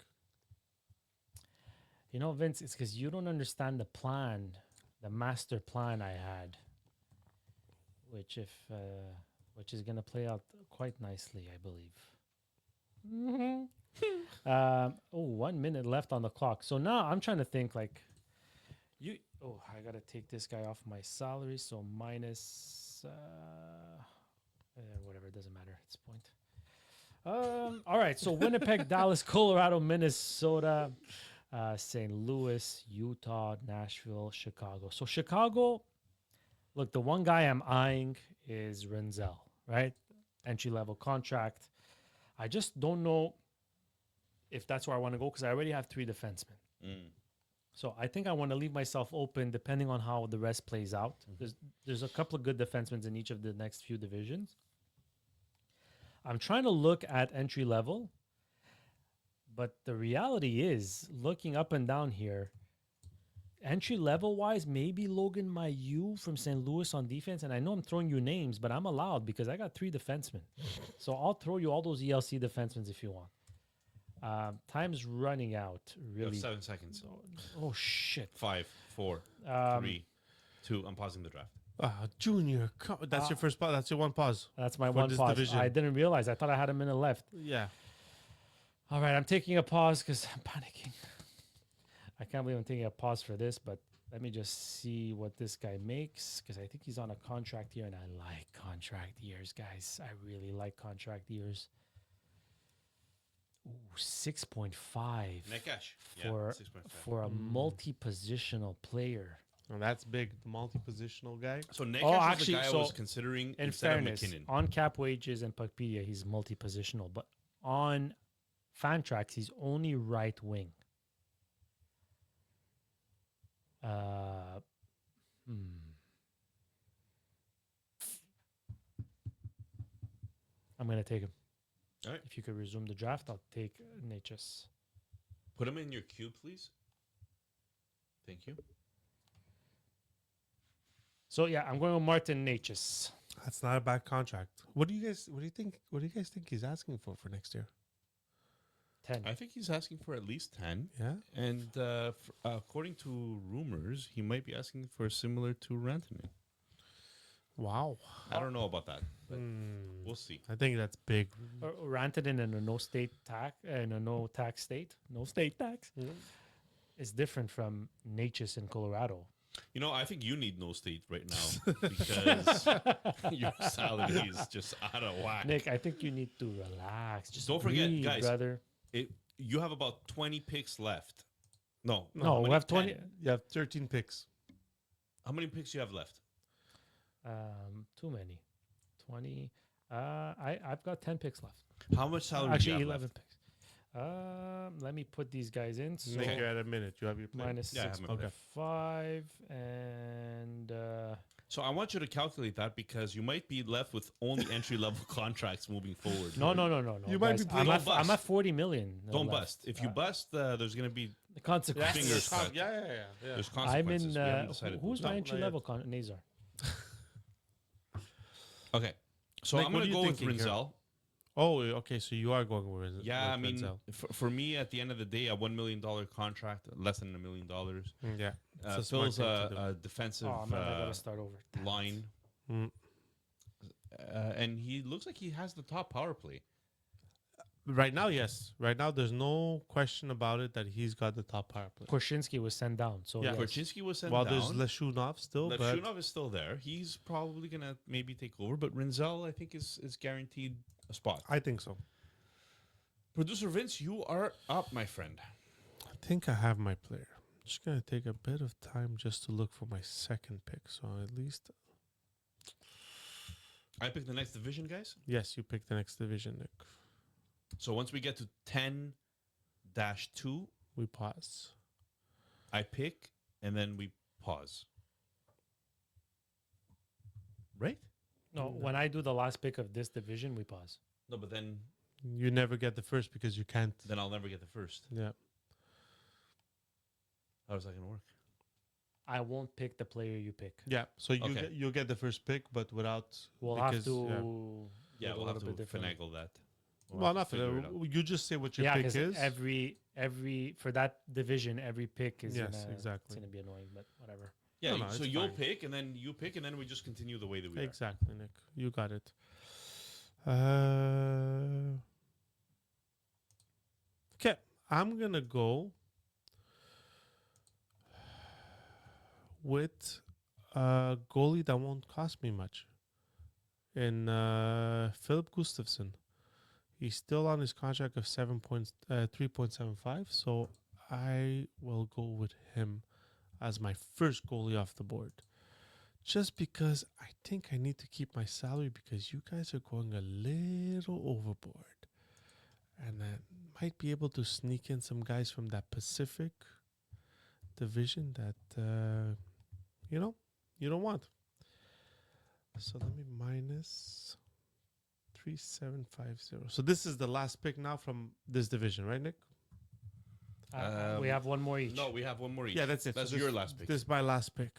you know, Vince, it's because you don't understand the plan, the master plan I had, which which is gonna play out quite nicely, I believe. Oh, 1 minute left on the clock. So now I'm trying to think like you. Oh, I gotta take this guy off my salary. So minus, whatever. It doesn't matter at this point. All right. So Winnipeg, Dallas, Colorado, Minnesota, St. Louis, Utah, Nashville, Chicago. So Chicago. Look, the one guy I'm eyeing is Renzel, right? Entry level contract. I just don't know if that's where I want to go because I already have 3 defensemen. So I think I want to leave myself open depending on how the rest plays out. There's a couple of good defensemen in each of the next few divisions. I'm trying to look at entry level, but the reality is, looking up and down here, entry level wise, maybe Logan Mailloux from St. Louis on defense. And I know I'm throwing you names, but I'm allowed because I got 3 defensemen. So I'll throw you all those ELC defensemen if you want. Time's running out. You have Really. 7 seconds. Oh shit. 5, 4, 3, 2. I'm pausing the draft. Junior, that's your first pause. That's your one pause. That's my For one this pause. division. I didn't realize. I thought I had a minute left. Yeah. All right, I'm taking a pause because I'm panicking. I can't believe I'm taking a pause for this, but let me just see what this guy makes because I think he's on a contract year, and I like contract years, guys. I really like contract years. Ooh, 6.5 Net cash. for 6.5. for a multi-positional player. And that's big. The multi-positional guy. So net Oh, cash is actually, the guy I so was considering In instead fairness, of McKinnon. on cap wages and Puckpedia, he's multi-positional, but on Fantrax, he's only right wing. I'm gonna take him. All right. If you could resume the draft, I'll take Natchez. Put him in your queue, please. Thank you. So yeah, I'm going with Martin Natchez. That's not a bad contract. What do you guys think he's asking for next year? 10. I think he's asking for at least 10. Yeah. And according to rumors, he might be asking for similar to Rantanen. Wow. I don't know about that, but we'll see. I think that's big. Rantanen in a no state tax in a no tax state, no state tax, is different from Natchez in Colorado. You know, I think you need no state right now because your salary is just out of whack. Nick, I think you need to relax. Just Don't forget, breathe, guys. brother. You have about 20 picks left. No, No, how we many? have 20. 10. You have 13 picks. How many picks do you have left? Too many. 20. I've got 10 picks left. How much salary do Actually, you have 11 left? picks. Let me put these guys in. So Nick, you're at a minute. You have your player. minus Yeah, I have my 6.5 and So I want you to calculate that because you might be left with only entry level contracts moving forward. no. You might be guys, playing- I'm Don't at bust. 40 million. Don't left. bust. If you bust, there's going to be The consequences. Fingers crossed. Yeah. there's I'm consequences. in. We haven't decided Who's what. my No, entry not level? Nazar. Okay, so Nick, I'm what going are to you go with thinking here? Renzel. Oh, okay. So you are going with Yeah, I mean, Renzel. for me, at the end of the day, a $1 million contract, less than $1 million, Yeah. It's a smart fills thing to do. a defensive Oh man, I gotta start over. Damn it. line, Mm. and he looks like he has the top power play. Right now, yes. Right now, there's no question about it that he's got the top power play. Korshinsky was sent down. So Yeah. yes. Korchinski was sent While down. there's Leshunov still, but Leshunov is still there. He's probably going to maybe take over, but Renzel, I think, is guaranteed a spot. I think so. Producer Vince, you are up, my friend. I think I have my player. Just gonna take a bit of time just to look for my second pick. So at least, I picked the next division, guys. yes, you pick the next division, Nick. So once we get to 10-2, We pause. I pick, and then we pause. Right? No, when I do the last pick of this division, we pause. No, but then You never get the first because you can't. then I'll never get the first. Yeah. How is that gonna work? I won't pick the player you pick. Yeah. So Okay. you'll get the first pick, but without. We'll because, have to. Yeah, do a we'll have little to bit differently. finagle that. Well, have to nothing. figure it out. You just say what your Yeah, pick because is. every for that division, every pick is Yes, gonna, exactly. It's gonna be annoying, but whatever. Yeah, No, so it's you'll fine. pick, and then you pick, and then we just continue the way that we are. Exactly, Nick. You got it. Okay, I'm gonna go with a goalie that won't cost me much. In Philip Gustafsson, he's still on his contract of 3.75, so I will go with him as my first goalie off the board. Just because I think I need to keep my salary because you guys are going a little overboard. And I might be able to sneak in some guys from that Pacific division that, you don't want. So let me minus 3750. So this is the last pick now from this division, right, Nick? We have one more each. No, we have one more each. Yeah, that's it. That's So your last pick. This is my last pick.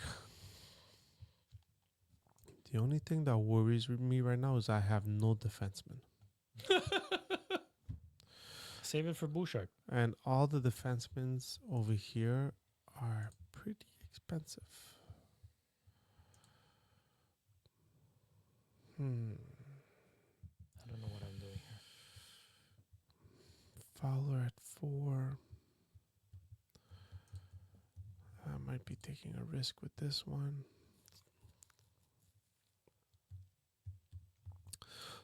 The only thing that worries me right now is I have no defenseman. Save it for Bouchard. And all the defensemen over here are pretty expensive. I don't know what I'm doing here. Fowler at 4. I might be taking a risk with this one.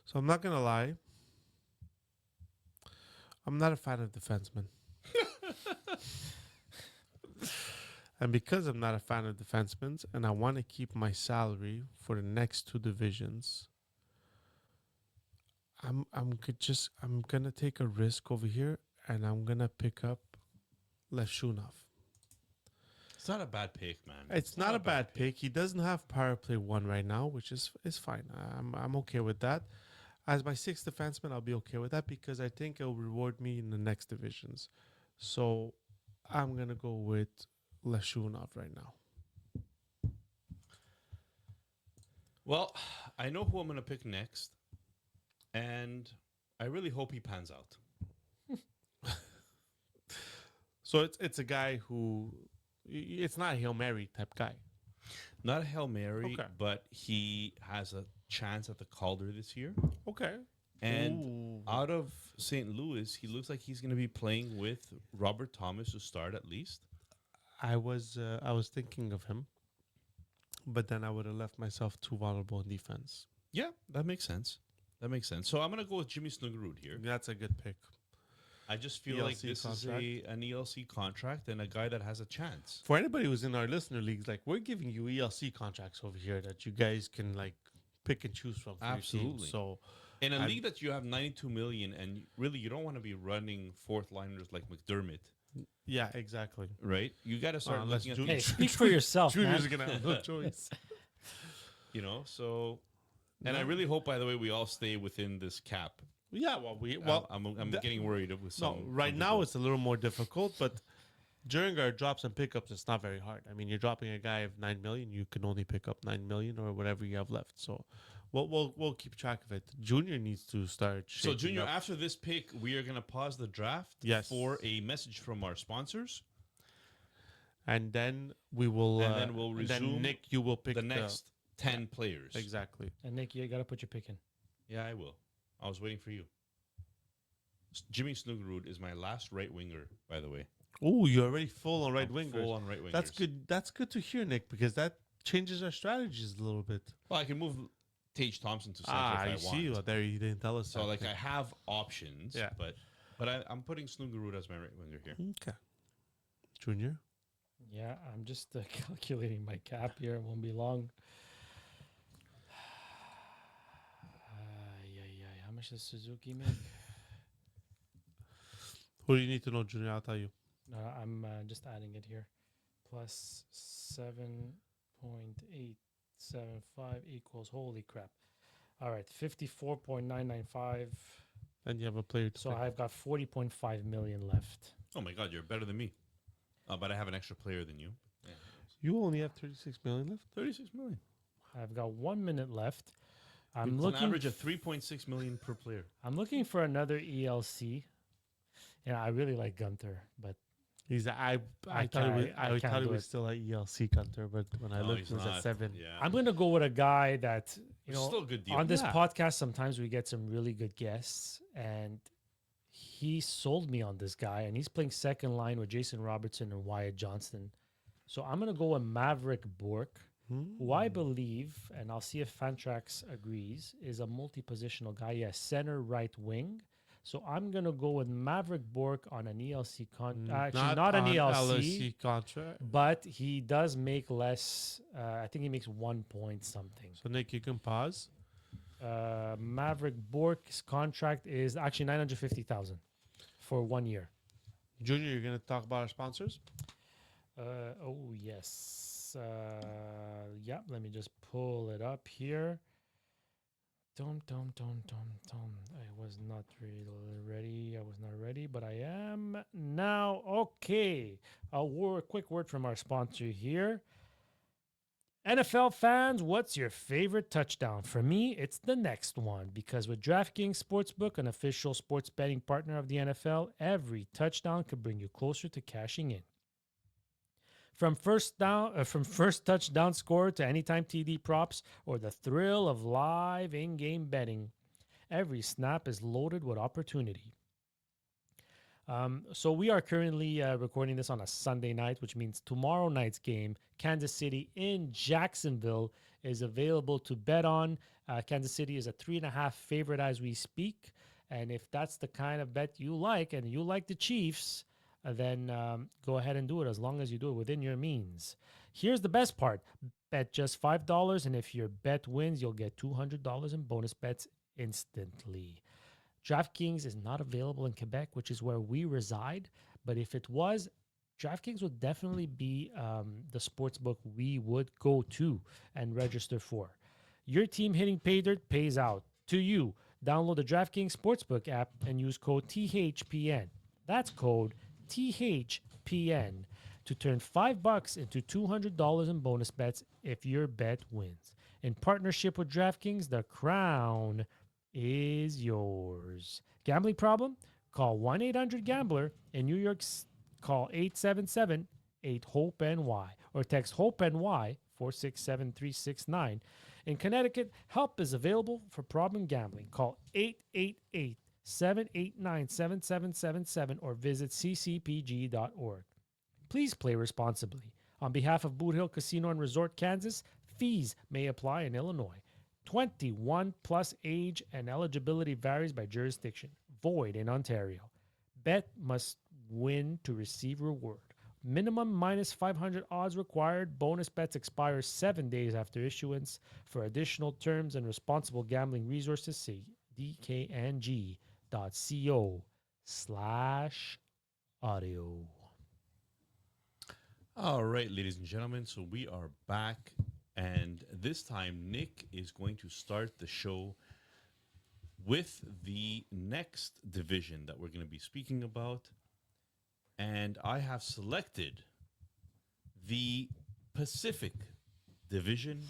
So I'm not going to lie. I'm not a fan of defensemen. And because I'm not a fan of defensemen and I want to keep my salary for the next two divisions, I'm gonna take a risk over here and I'm gonna pick up Leshunov. It's not a bad pick, man. It's not a bad pick. He doesn't have power play 1 right now, which is fine. I'm okay with that. As my 6th defenseman, I'll be okay with that because I think it'll reward me in the next divisions. So I'm gonna go with Leshunov right now. Well, I know who I'm going to pick next, and I really hope he pans out. So it's a guy who it's not a Hail Mary type guy. Not a Hail Mary, Okay. but he has a chance at the Calder this year. Okay. And Ooh. out of St. Louis, he looks like he's going to be playing with Robert Thomas to start at least. I was thinking of him, but then I would have left myself too vulnerable in defense. Yeah, that makes sense. That makes sense. So I'm going to go with Jimmy Snuggerud here. That's a good pick. I just feel like ELC this contract. is an ELC contract and a guy that has a chance. For anybody who's in our listener leagues, like we're giving you ELC contracts over here that you guys can like pick and choose from. For your team. Absolutely. So In a I'm- league that you have 92 million and really you don't want to be running fourth liners like McDermott, yeah, exactly. right? You got to start Unless looking at Junior- Hey, speak for yourself, Junior's man. gonna have no choice. so and I No. really hope by the way we all stay within this cap. Yeah, I'm the- getting worried with no. some Right some now people. it's a little more difficult, but during our drops and pickups, it's not very hard. I mean, you're dropping a guy of 9 million, you can only pick up 9 million or whatever you have left. So we'll keep track of it. Junior needs to start. So shaping Junior, up. after this pick, we are going to pause the draft Yes. for a message from our sponsors. and then we will. And then we'll and then resume Nick, you will pick the next 10 players. Exactly. And Nick, you gotta put your pick in. Yeah, I will. I was waiting for you. Jimmy Snuggerud is my last right winger, by the way. Oh, you're already full on right I'm wingers. Full on right wingers. That's good. That's good to hear, Nick, because that changes our strategies a little bit. Well, I can move Tage Thompson to center I if I see. want. Well, there you didn't tell us. So, that. like, I have options. Yeah. But I'm putting Snuggerud as my right winger here. Okay. Junior. Yeah, I'm just calculating my cap here. It won't be long. How much does Suzuki make? Who do you need to know, Junior? I'll tell you. I'm just adding it here. Plus 7.875 equals, holy crap. All right, 54.995 And you have a player to So pick. I've got 40.5 million left. Oh my God, you're better than me. But I have an extra player than you. Yeah. You only have 36 million left. 36 million. I've got 1 minute left. It's I'm an looking. average of 3.6 million per player. I'm looking for another ELC. Yeah, I really like Gunter, but He's I I thought can't- it was, I I can't thought it do was it. still at ELC Gunter, but when I No, looked, he's it was not. at 7. Yeah. I'm gonna go with a guy that It's still a good deal. on this Yeah. podcast. Sometimes we get some really good guests, and he sold me on this guy, and he's playing second line with Jason Robertson and Wyatt Johnston. So I'm gonna go with Maverick Bork, who I believe, and I'll see if Fantrax agrees, is a multi-positional guy. Yes, center right wing. So I'm gonna go with Maverick Bork on an ELC actually not an on ELC, LSC contract. but he does make less. I think he makes 1 point something. So Nick, you can pause. Maverick Bork's contract is actually 950,000 for 1 year. Junior, you're gonna talk about our sponsors. Oh yes, yeah. Let me just pull it up here. Dum. I was not really ready. I was not ready, but I am now. Okay, quick word from our sponsor here. NFL fans, what's your favorite touchdown? For me, it's the next one because with DraftKings Sportsbook, an official sports betting partner of the NFL, every touchdown could bring you closer to cashing in. From first touchdown score to anytime TD props or the thrill of live in-game betting, every snap is loaded with opportunity. So we are currently recording this on a Sunday night, which means tomorrow night's game, Kansas City in Jacksonville, is available to bet on. Kansas City is a 3.5 favorite as we speak. And if that's the kind of bet you like and you like the Chiefs, then go ahead and do it as long as you do it within your means. Here's the best part. Bet just $5, and if your bet wins, you'll get $200 in bonus bets instantly. DraftKings is not available in Quebec, which is where we reside. But if it was, DraftKings would definitely be the sports book we would go to and register for. Your team hitting pay dirt pays out to you. Download the DraftKings Sportsbook app and use code THPN. That's code THPN to turn $5 into $200 in bonus bets if your bet wins. In partnership with DraftKings, the crown is yours. Gambling problem? Call 1-800-GAMBLER. In New York, call 877-8-HOPE-NY or text HOPE-NY 467-369. In Connecticut, help is available for problem gambling. Call 888-789-7777 or visit ccpg.org. Please play responsibly. On behalf of Boot Hill Casino and Resort, Kansas, fees may apply in Illinois. 21 plus age and eligibility varies by jurisdiction. Void in Ontario. Bet must win to receive reward. Minimum minus 500 odds required. Bonus bets expire 7 days after issuance. For additional terms and responsible gambling resources, see dkng.co/audio. All right, ladies and gentlemen. So we are back. And this time, Nick is going to start the show with the next division that we're going to be speaking about. And I have selected the Pacific Division.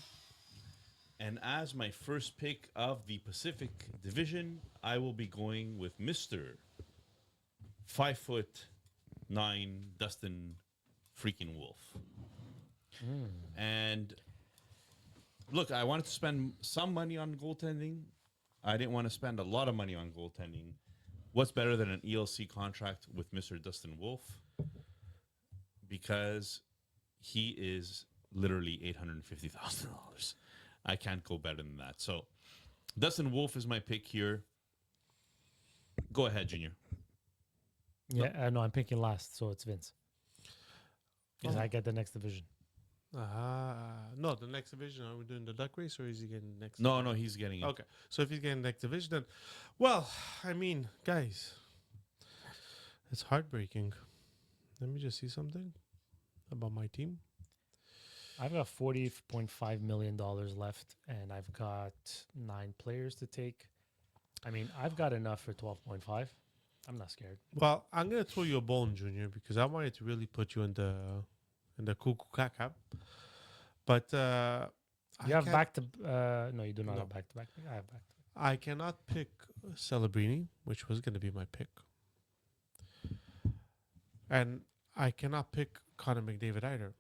And as my first pick of the Pacific Division, I will be going with Mr. 5'9" Dustin freaking Wolf. And look, I wanted to spend some money on goaltending. I didn't want to spend a lot of money on goaltending. What's better than an ELC contract with Mr. Dustin Wolf? Because he is literally $850,000. I can't go better than that. So Dustin Wolf is my pick here. Go ahead, Junior. Yeah, no, I'm picking last, so it's Vince. Because I get the next division. No, the next division. Are we doing the duck race or is he getting next? No, he's getting it. Okay, so if he's getting next division, then, well, I mean, guys, it's heartbreaking. Let me just see something about my team. I've got $40.5 million left, and I've got 9 players to take. I mean, I've got enough for 12.5. I'm not scared. Well, I'm gonna throw you a bone, Junior, because I wanted to really put you in the cuckoo caca. But You I have can't. back to no, you do not No. have back to back. I have back to back. I cannot pick Celebrini, which was gonna be my pick, and I cannot pick Connor McDavid either.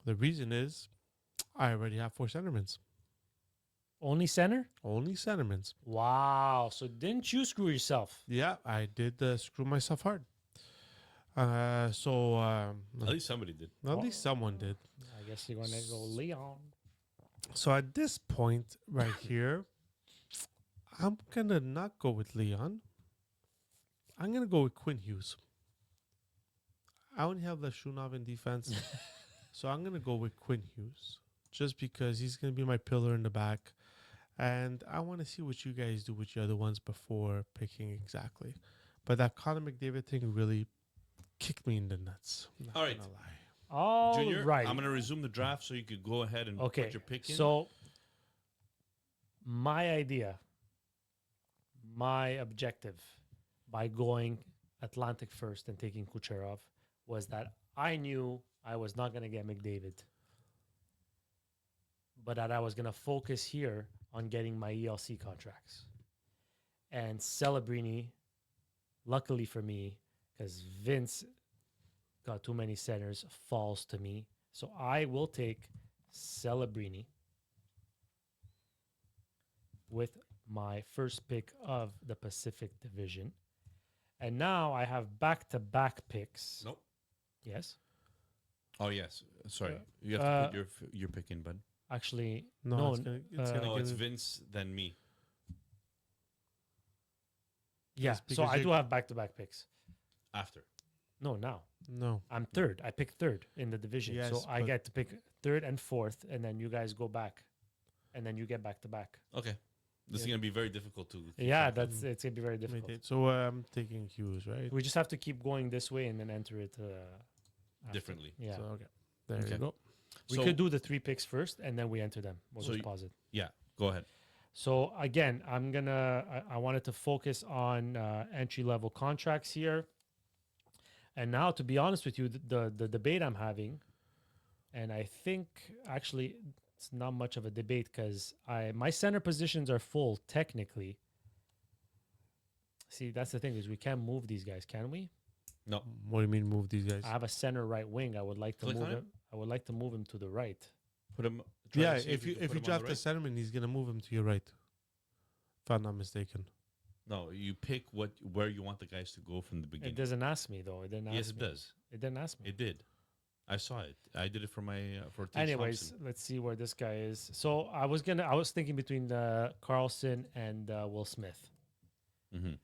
The reason is I already have 4 centermans. Only center? Only centermans. Wow. So didn't you screw yourself? Yeah, I did screw myself hard. At least somebody did. At least someone did. I guess you're gonna go Leon. So at this point right here, I'm gonna not go with Leon. I'm gonna go with Quinn Hughes. I only have Leshunov in defense, so I'm gonna go with Quinn Hughes just because he's gonna be my pillar in the back, and I want to see what you guys do with your other ones before picking exactly. But that Connor McDavid thing really kicked me in the nuts. I'm not All right. gonna lie. All Junior, right. I'm going to resume the draft so you could go ahead and Okay. put your pick in. So my idea, my objective by going Atlantic first and taking Kucherov was that I knew I was not going to get McDavid, but that I was going to focus here on getting my ELC contracts. And Celebrini, luckily for me, because Vince got too many centers, falls to me. So I will take Celebrini with my first pick of the Pacific Division. And now I have back-to-back picks. Nope. Yes. Oh, yes. Sorry. You have to put your pick in, bud. Actually, No, no. it's gonna No, it's give- Vince, then me. Yeah. Yes, So because I you- do have back-to-back picks. After. No, now. No. I'm third. I picked third in the division. Yes, so I but- get to pick third and fourth, and then you guys go back. And then you get back-to-back. Okay. This is Yeah. going to be very difficult to keep Yeah, track of. it's going to be very difficult. So I'm taking Hughes, right? We just have to keep going this way and then enter it after. differently. Yeah. So, okay. There Okay. you go. We So- could do the 3 picks first and then we enter them. We'll So just y- pause it. Yeah, go ahead. So again, I wanted to focus on entry level contracts here. And now, to be honest with you, the debate I'm having, and I think actually it's not much of a debate because my center positions are full technically. See, that's the thing is we can't move these guys, can we? No. What do you mean move these guys? I have a center right wing. I would like to Click move on it. him. I would like to move him to the right. Put him. try Yeah, to see if you can if put you him on draft the a right. centerman, he's gonna move him to your right. If I'm not mistaken. No, you pick where you want the guys to go from the It beginning. doesn't ask me though. It didn't ask Yes, it me. does. It didn't ask me. It did. I saw it. I did it for my for Tage Anyways, Thompson. let's see where this guy is. So I was thinking between Carlson and Will Smith. Mhm.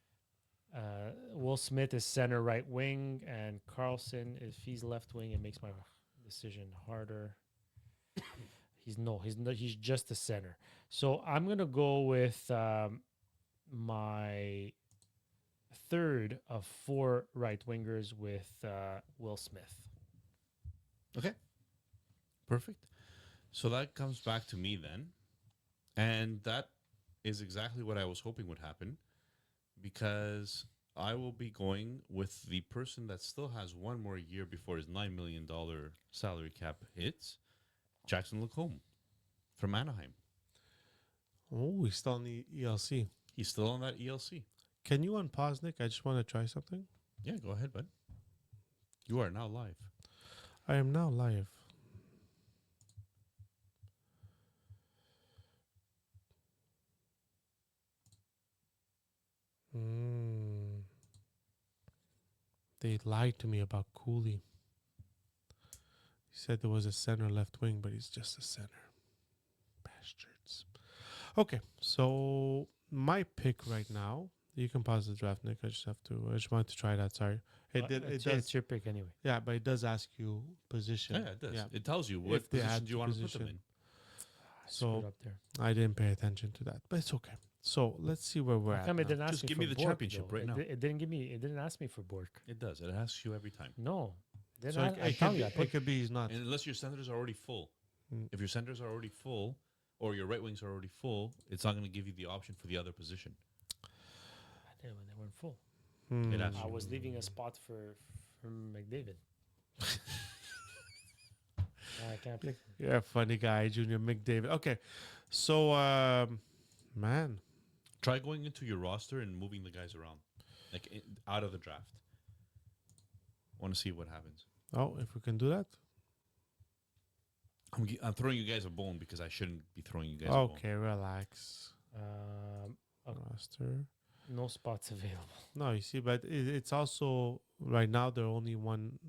Will Smith is center right wing, and Carlson, if he's left wing, it makes my decision harder. He's not. He's just a center. So I'm gonna go with my third of 4 right wingers with Will Smith. Okay. Perfect. So that comes back to me then. And that is exactly what I was hoping would happen because I will be going with the person that still has one more year before his $9 million salary cap hits, Jackson Lacombe from Anaheim. Oh, he's still on the ELC. He's still on that ELC. Can you unpause, Nick? I just want to try something. Yeah, go ahead, bud. You are now live. I am now live. They lied to me about Cooley. He said there was a center left wing, but he's just a center. Bastards. Okay, so my pick right now. You can pause the draft, Nick. I just wanted to try that. Sorry. It does. It's your pick anyway. Yeah, but it does ask you position. Yeah, it does. Yeah. It tells you what If they position add do you want to put position. them in. I So- screwed up there. I didn't pay attention to that, but it's okay. So let's see where we're How at. come it now. didn't ask Just me give for me the Bork, championship though? right now. It didn't give me. It didn't ask me for Bork. It does. It asks you every time. No. Didn't So I it tell could you. be, I put it could be he's not. And unless your centers are already full. Mm. If your centers are already full, or your right wings are already full, it's not going to give you the option for the other position. I did when they weren't full. It asks I you. was leaving a spot for McDavid. I can't pick. Yeah, funny guy, Junior McDavid. Okay, so man, Try going into your roster and moving the guys around, like out of the draft. Want to see what happens. oh, if we can do that, I'm throwing you guys a bone because I shouldn't be throwing you guys a bone. okay, relax. Okay. Roster. No spots available. No, you see, but it's also right now they're only one.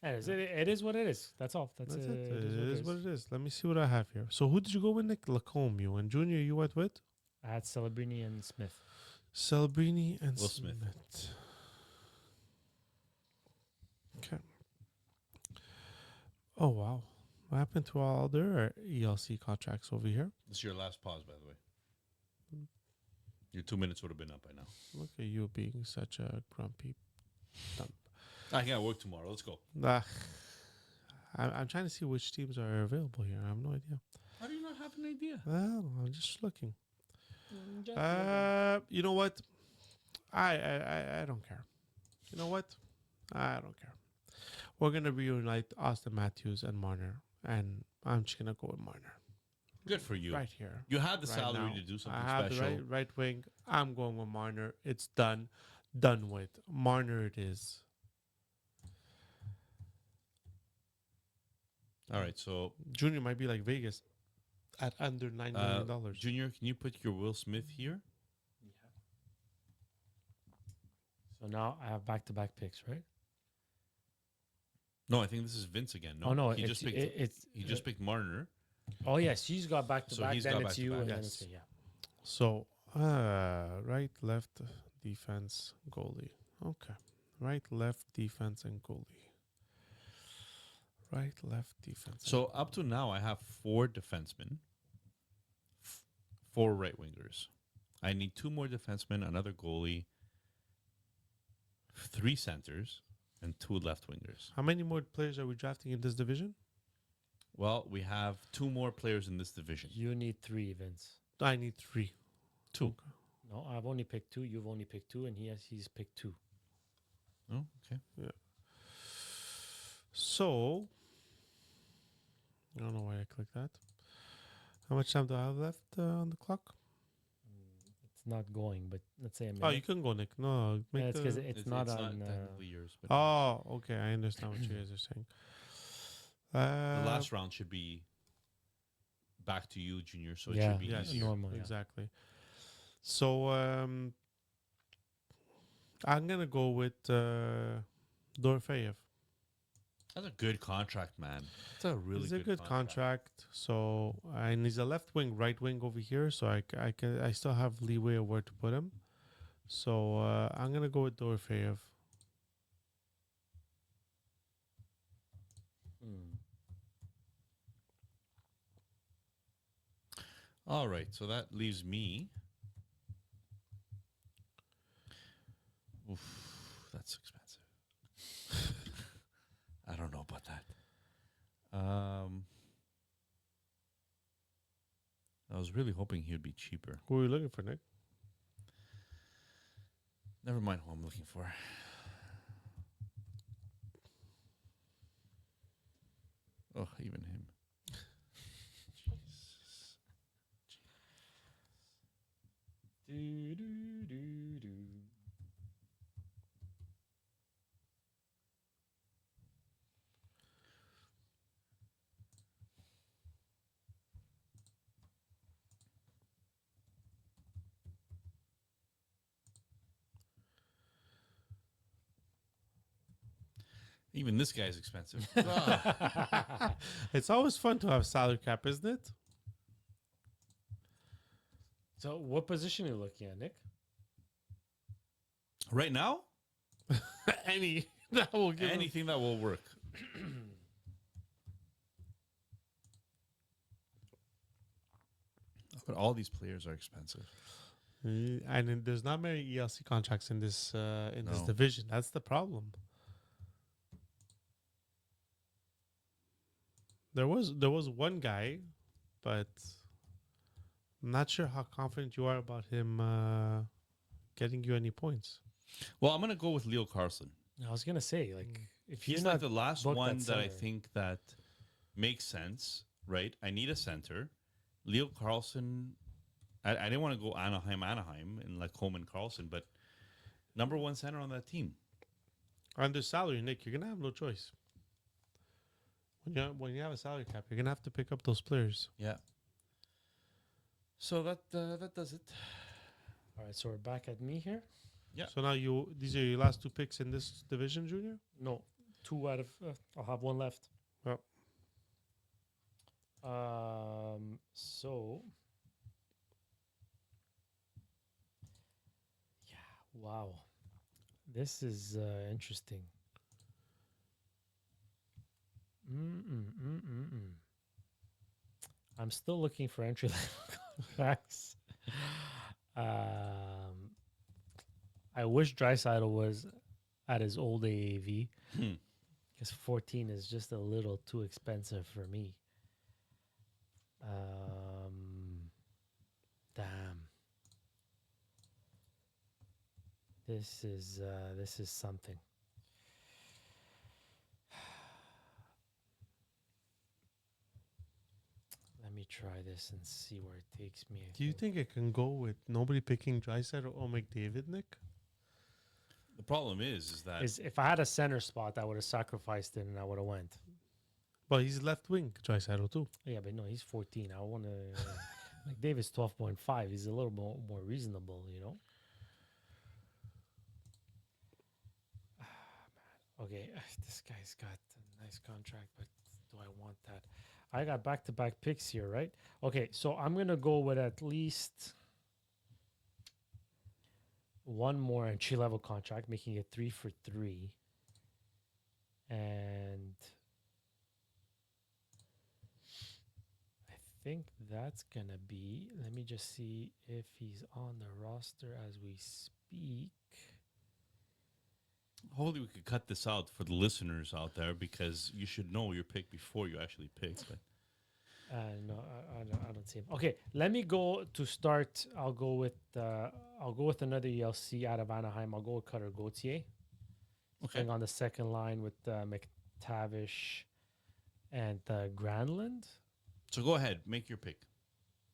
It is what it is. That's all. That's, That's it. it. It is what it is. Let me see what I have here. So who did you go with, Nick? Lacombe, you and Junior. You went with I had Celebrini and Smith. Celebrini and Will Smith. Smith. Okay. Oh wow, what happened to all their ELC contracts over here? This is your last pause, by the way. Your 2 minutes would have been up by now. Look at you being such a grumpy dump. I got work tomorrow. Let's go. I'm trying to see which teams are available here. I have no idea. How do you not have an idea? Well, I'm just looking. You know what? I don't care. You know what? I don't care. We're gonna reunite Austin Matthews and Marner, and I'm just gonna go with Marner Good for you. right here. You had the right salary now. to do something I have special. the right wing. I'm going with Marner. It's done with. Marner it is. All right, so Junior might be like Vegas at under $9 million. Junior, can you put your Will Smith here? So now I have back-to-back picks, right? No, I think this is Vince again. No, Oh no, he it's, just picked. it's He just picked Marner. Oh yes, he's got back-to-back. he's Then got it's you, and back-to-back. then Yes. it's me. Yeah. So right, left, defense, goalie. Okay. Right, left, defense, and goalie. Right, left, defense. So up to now, I have 4 defensemen, 4 right wingers. I need 2 more defensemen, another goalie, 3 centers, and 2 left wingers. How many more players are we drafting in this division? Well, we have 2 more players in this division. You need 3, Vince. I need 3. 2. No, I've only picked 2. You've only picked 2, and he's picked 2. Oh, okay. So I don't know why I clicked that. How much time do I have left on the clock? It's not going, but let's say a minute. Oh, you can go, Nick. No, Yeah, it's because the- it's not on. technically yours. But Oh, okay. I understand what you guys are saying. the last round should be back to you, Junior. So it Yeah, should be yes, easier. normal. Yeah. exactly. So I'm gonna go with Dorofeyev. That's a good contract, man. That's a really It's a good contract. So and he's a left wing, right wing over here. So I still have leeway of where to put him. So I'm gonna go with Dorofeyev. Hmm. All right, so that leaves me. Oof, that's expensive. I don't know about that. I was really hoping he would be cheaper. Who are you looking for, Nick? Never mind who I'm looking for. Oh, even him. Jesus. Do, do, do, do. Even this guy's expensive. It's always fun to have salary cap, isn't it? So, what position are you looking at, Nick? Right now, Any that will give him- anything that will work. But all these players are expensive. And then there's not many ELC contracts in this No. division. That's the problem. There was one guy but I'm not sure how confident you are about him getting you any points. Well, I'm gonna go with Leo Carlson. I was gonna say, like, if He's you're like not the last booked at one that I center- think that makes sense, right? I need a center. Leo Carlson. I didn't want to go Anaheim, and like Coleman Carlson, but number one center on that team. Under salary, Nick, you're gonna have no choice. When you have a salary cap, you're gonna have to pick up those players. Yeah. So that does it. All right, so we're back at me here. Yeah. So now these are your last two picks in this division, Junior. No, 2 out of. I'll have 1 left. Well, So. Yeah. Wow. This is interesting. I'm still looking for entry level contracts. I wish Draisaitl was at his old AAV because 14 is just a little too expensive for me. Damn. This is something. Let me try this and see where it takes me. do you think it can go with nobody picking Draisaitl or McDavid, Nick? The problem is that Is if I had a center spot, I would have sacrificed it and I would have went. But he's left wing, Draisaitl too. Yeah, but no, he's 14. I want to. McDavid's 12.5. He's a little more reasonable, you know. Okay, this guy's got a nice contract, but do I want that? I got back-to-back picks here, right? Okay, so I'm going to go with at least 1 more entry-level contract, making it 3 for 3. And I think that's going to be... Let me just see if he's on the roster as we speak. hopefully we could cut this out for the listeners out there because you should know your pick before you actually pick. But No, I don't see him. Okay, let me go to start. I'll go with another ELC out of Anaheim. I'll go with Cutter Gauthier. okay, Playing on the second line with McTavish and Granlund. so go ahead, make your pick.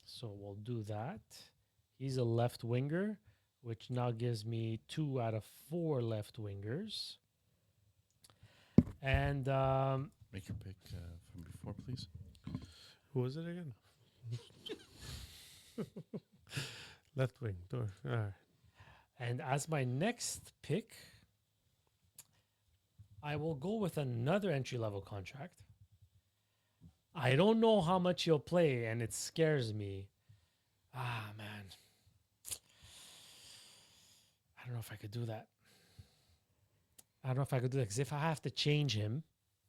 So we'll do that. He's a left winger, which now gives me 2 out of 4 left wingers. And Make your pick from before, please. Who was it again? Left wing. Door. All right. And as my next pick, I will go with another entry-level contract. I don't know how much he'll play, and it scares me. Ah, man. I don't know if I could do that. I don't know if I could do that, because if I have to change him,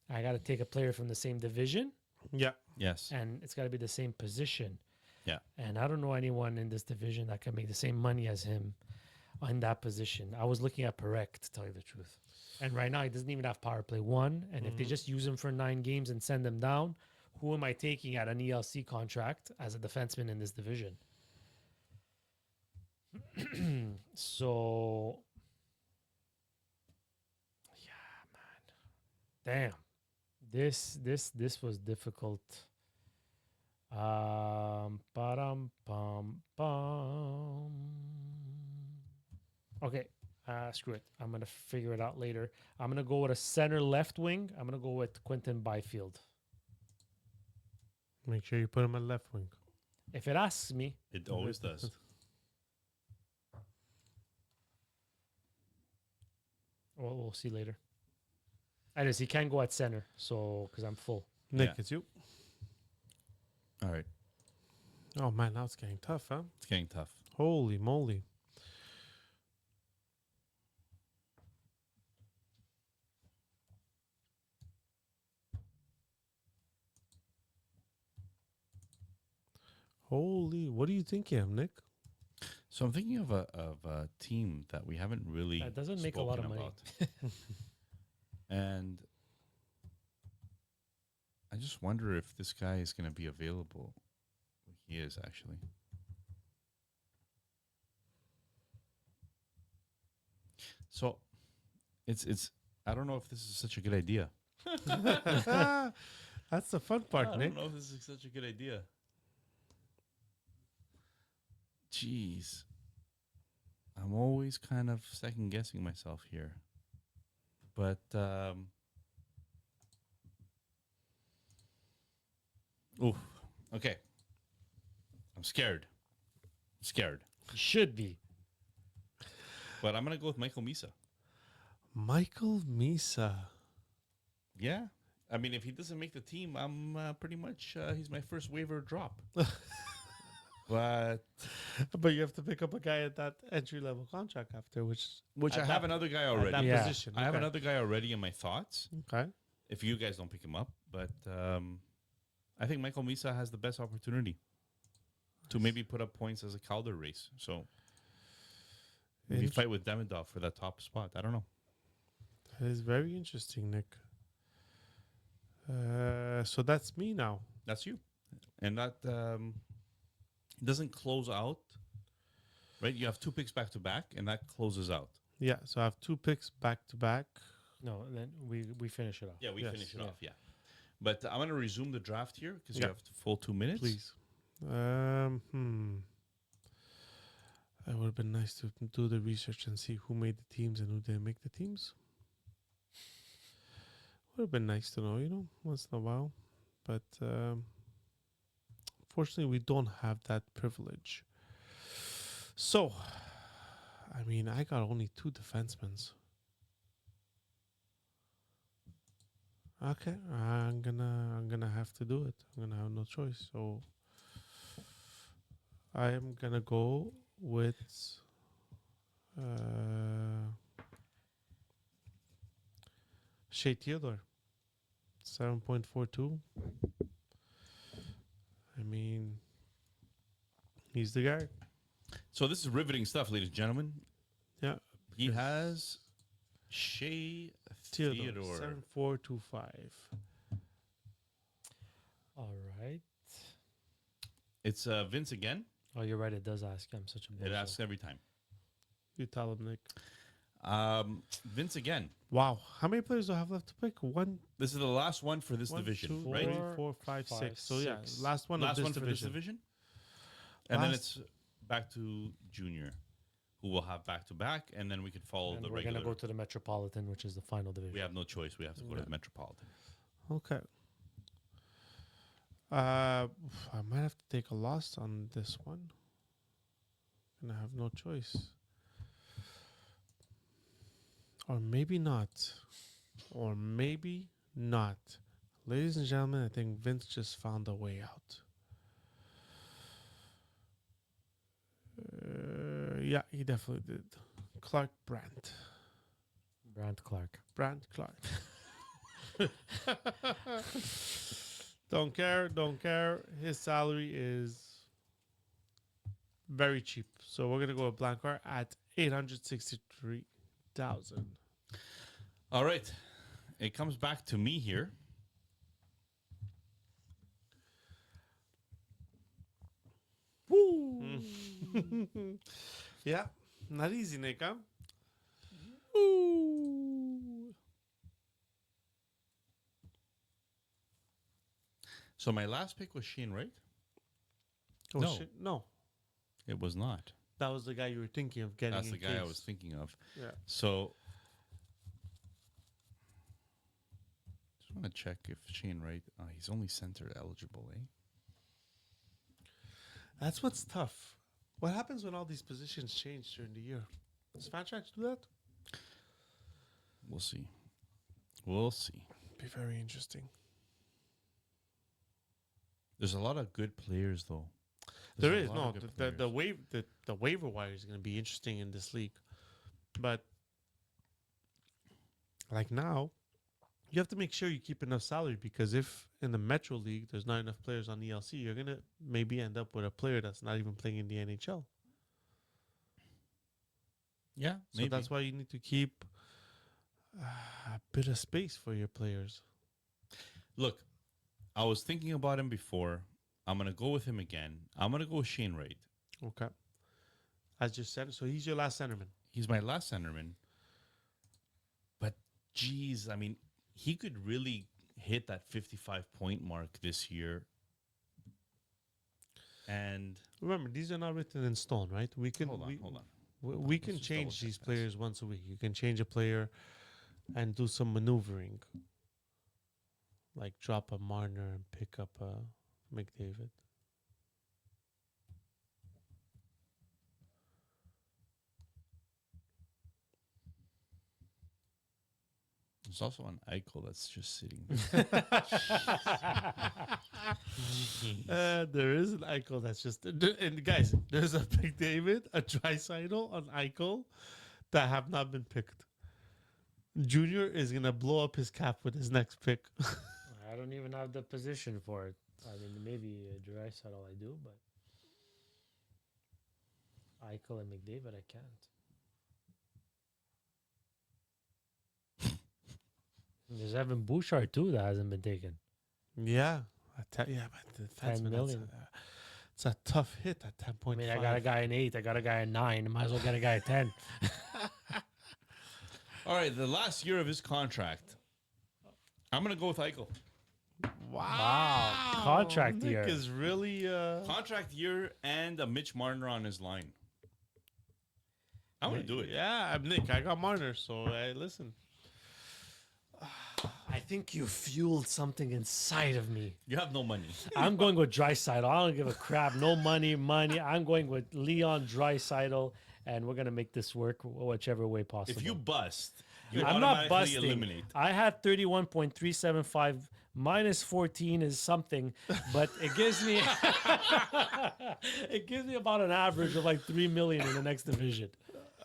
I got to take a player from the same division, Yeah. Yes. and it's got to be the same position. Yeah. And I don't know anyone in this division that can make the same money as him in that position. I was looking at Perek, to tell you the truth. And right now, he doesn't even have power play 1. And if they just use him for 9 games and send him down, who am I taking at an ELC contract as a defenseman in this division? So, yeah, man. Damn. This was difficult. Ba-dum, bum. Okay, screw it. I'm gonna figure it out later. I'm gonna go with a center left wing. I'm gonna go with Quentin Byfield. Make sure you put him at left wing. If it asks me, It always does. we'll see later. Anyways, he can go at center, so because I'm full. Nick, Yeah. it's you. All right. Oh man, now it's getting tough, huh? It's getting tough. Holy moly. Holy, what are you thinking, Nick? So I'm thinking of a team that we haven't really That doesn't make a lot of spoken money. about. And I just wonder if this guy is going to be available. He is actually. So it's I don't know if this is such a good idea. That's the fun part, I Nick. don't know if this is such a good idea. Jeez. I'm always kind of second guessing myself here. But ooh, okay. I'm scared. Scared. You should be. But I'm gonna go with Michael Misa. Michael Misa. Yeah. I mean, if he doesn't make the team, I'm pretty much he's my first waiver drop. But But you have to pick up a guy at that entry level contract after, which I at have that- another guy at already. that Yeah. position. I have Okay. another guy already in my thoughts. Okay. If you guys don't pick him up, but I think Michael Misa has the best opportunity to maybe put up points as a Calder race. So maybe Int- fight with Demidov for that top spot. I don't know. That is very interesting, Nick. So that's me now. That's you, and that doesn't close out. Right, you have 2 picks back to back, and that closes out. Yeah. So I have 2 picks back to back. No, and then we finish it off. Yeah, we Yes. finish it Yeah. off. Yeah, but I'm gonna resume the draft here because Yeah. you have the full 2 minutes. Please. It would have been nice to do the research and see who made the teams and who didn't make the teams. Would have been nice to know, once in a while. But fortunately, we don't have that privilege. So, I mean, I got only 2 defensemen. Okay, I'm gonna have to do it. I'm gonna have no choice. So I am gonna go with Shea Theodore. 7.42. I mean, he's the guy. So this is riveting stuff, ladies and gentlemen. Yeah. He has Shea Theodore. 7425. All right. It's Vince again. Oh, you're right. It does ask. I'm such a It bozo. asks every time. You tell him, Nick. Vince again. Wow. How many players do I have left to pick? One, This is the last one for this one, division, two, right? three, Four, 4, 5, 6. five, So yeah, six. last one Last of one this for this division. division. And then Last- it's back to Junior, who will have back to back, and then we could follow And the we're regular. gonna go to the Metropolitan, which is the final division. We have no choice. We have to go to Yeah. the Metropolitan. Okay. I might have to take a loss on this one. And I have no choice. Or maybe not. Or maybe not. Ladies and gentlemen, I think Vince just found a way out. Yeah, he definitely did. Clark Brandt. Brandt Clark. Brandt Clark. Don't care. His salary is very cheap. So we're gonna go with Blancard at 863,000. All right. It comes back to me here. Woo! Yeah, not easy, Nick, huh? Ooh. So my last pick was Shane, right? Oh, No. shit. No. It was not. That was the guy you were thinking of getting. That's the in guy I case. was thinking of. Yeah. So just want to check if Shane Wright. He's only center eligible, eh? That's what's tough. What happens when all these positions change during the year? Does Fantrax do that? We'll see. We'll see. Be very interesting. There's a lot of good players, though. There There's is a lot no of good the players. the waiver wire is going to be interesting in this league, but like now, you have to make sure you keep enough salary because if in the Metro League there's not enough players on ELC, you're gonna maybe end up with a player that's not even playing in the NHL. Yeah, So maybe. that's why you need to keep a bit of space for your players. Look, I was thinking about him before, I'm gonna go with him again. I'm gonna go with Shane Wright. Okay. As just said, so he's your last centerman. He's my last centerman. But geez, I mean, he could really hit that 55-point mark this year. And Remember, these are not written in stone, right? We can hold on. we can just change double-check these this. players once a week. You can change a player and do some maneuvering, like drop a Marner and pick up a McDavid. There's also an Eichel that's just sitting there. There is an Eichel that's just and guys, there's a McDavid, a Draisaitl, an Eichel that have not been picked. Junior is gonna blow up his cap with his next pick. I don't even have the position for it. I mean, maybe Draisaitl I do, but Eichel and McDavid I can't. There's Evan Bouchard too that hasn't been taken. Yeah, but the 10 defenseman, million. it's a tough hit at 10.5. I mean, I got a guy in 8. I got a guy in 9. Might as well get a guy at 10. All right, the last year of his contract. I'm gonna go with Eichel. Wow. Contract Nick year. is really Contract year and a Mitch Marner on his line. I'm gonna do it. Yeah, I'm Nick. I got Marner, so hey, listen. I think you fueled something inside of me. You have no money. I'm going with Draisaitl. I don't give a crap. No money. I'm going with Leon Draisaitl, and we're gonna make this work whichever way possible. If you bust, you I'm not automatically busting. eliminate. I had 31.375 minus 14 is something, but it gives me it gives me about an average of like 3 million in the next division.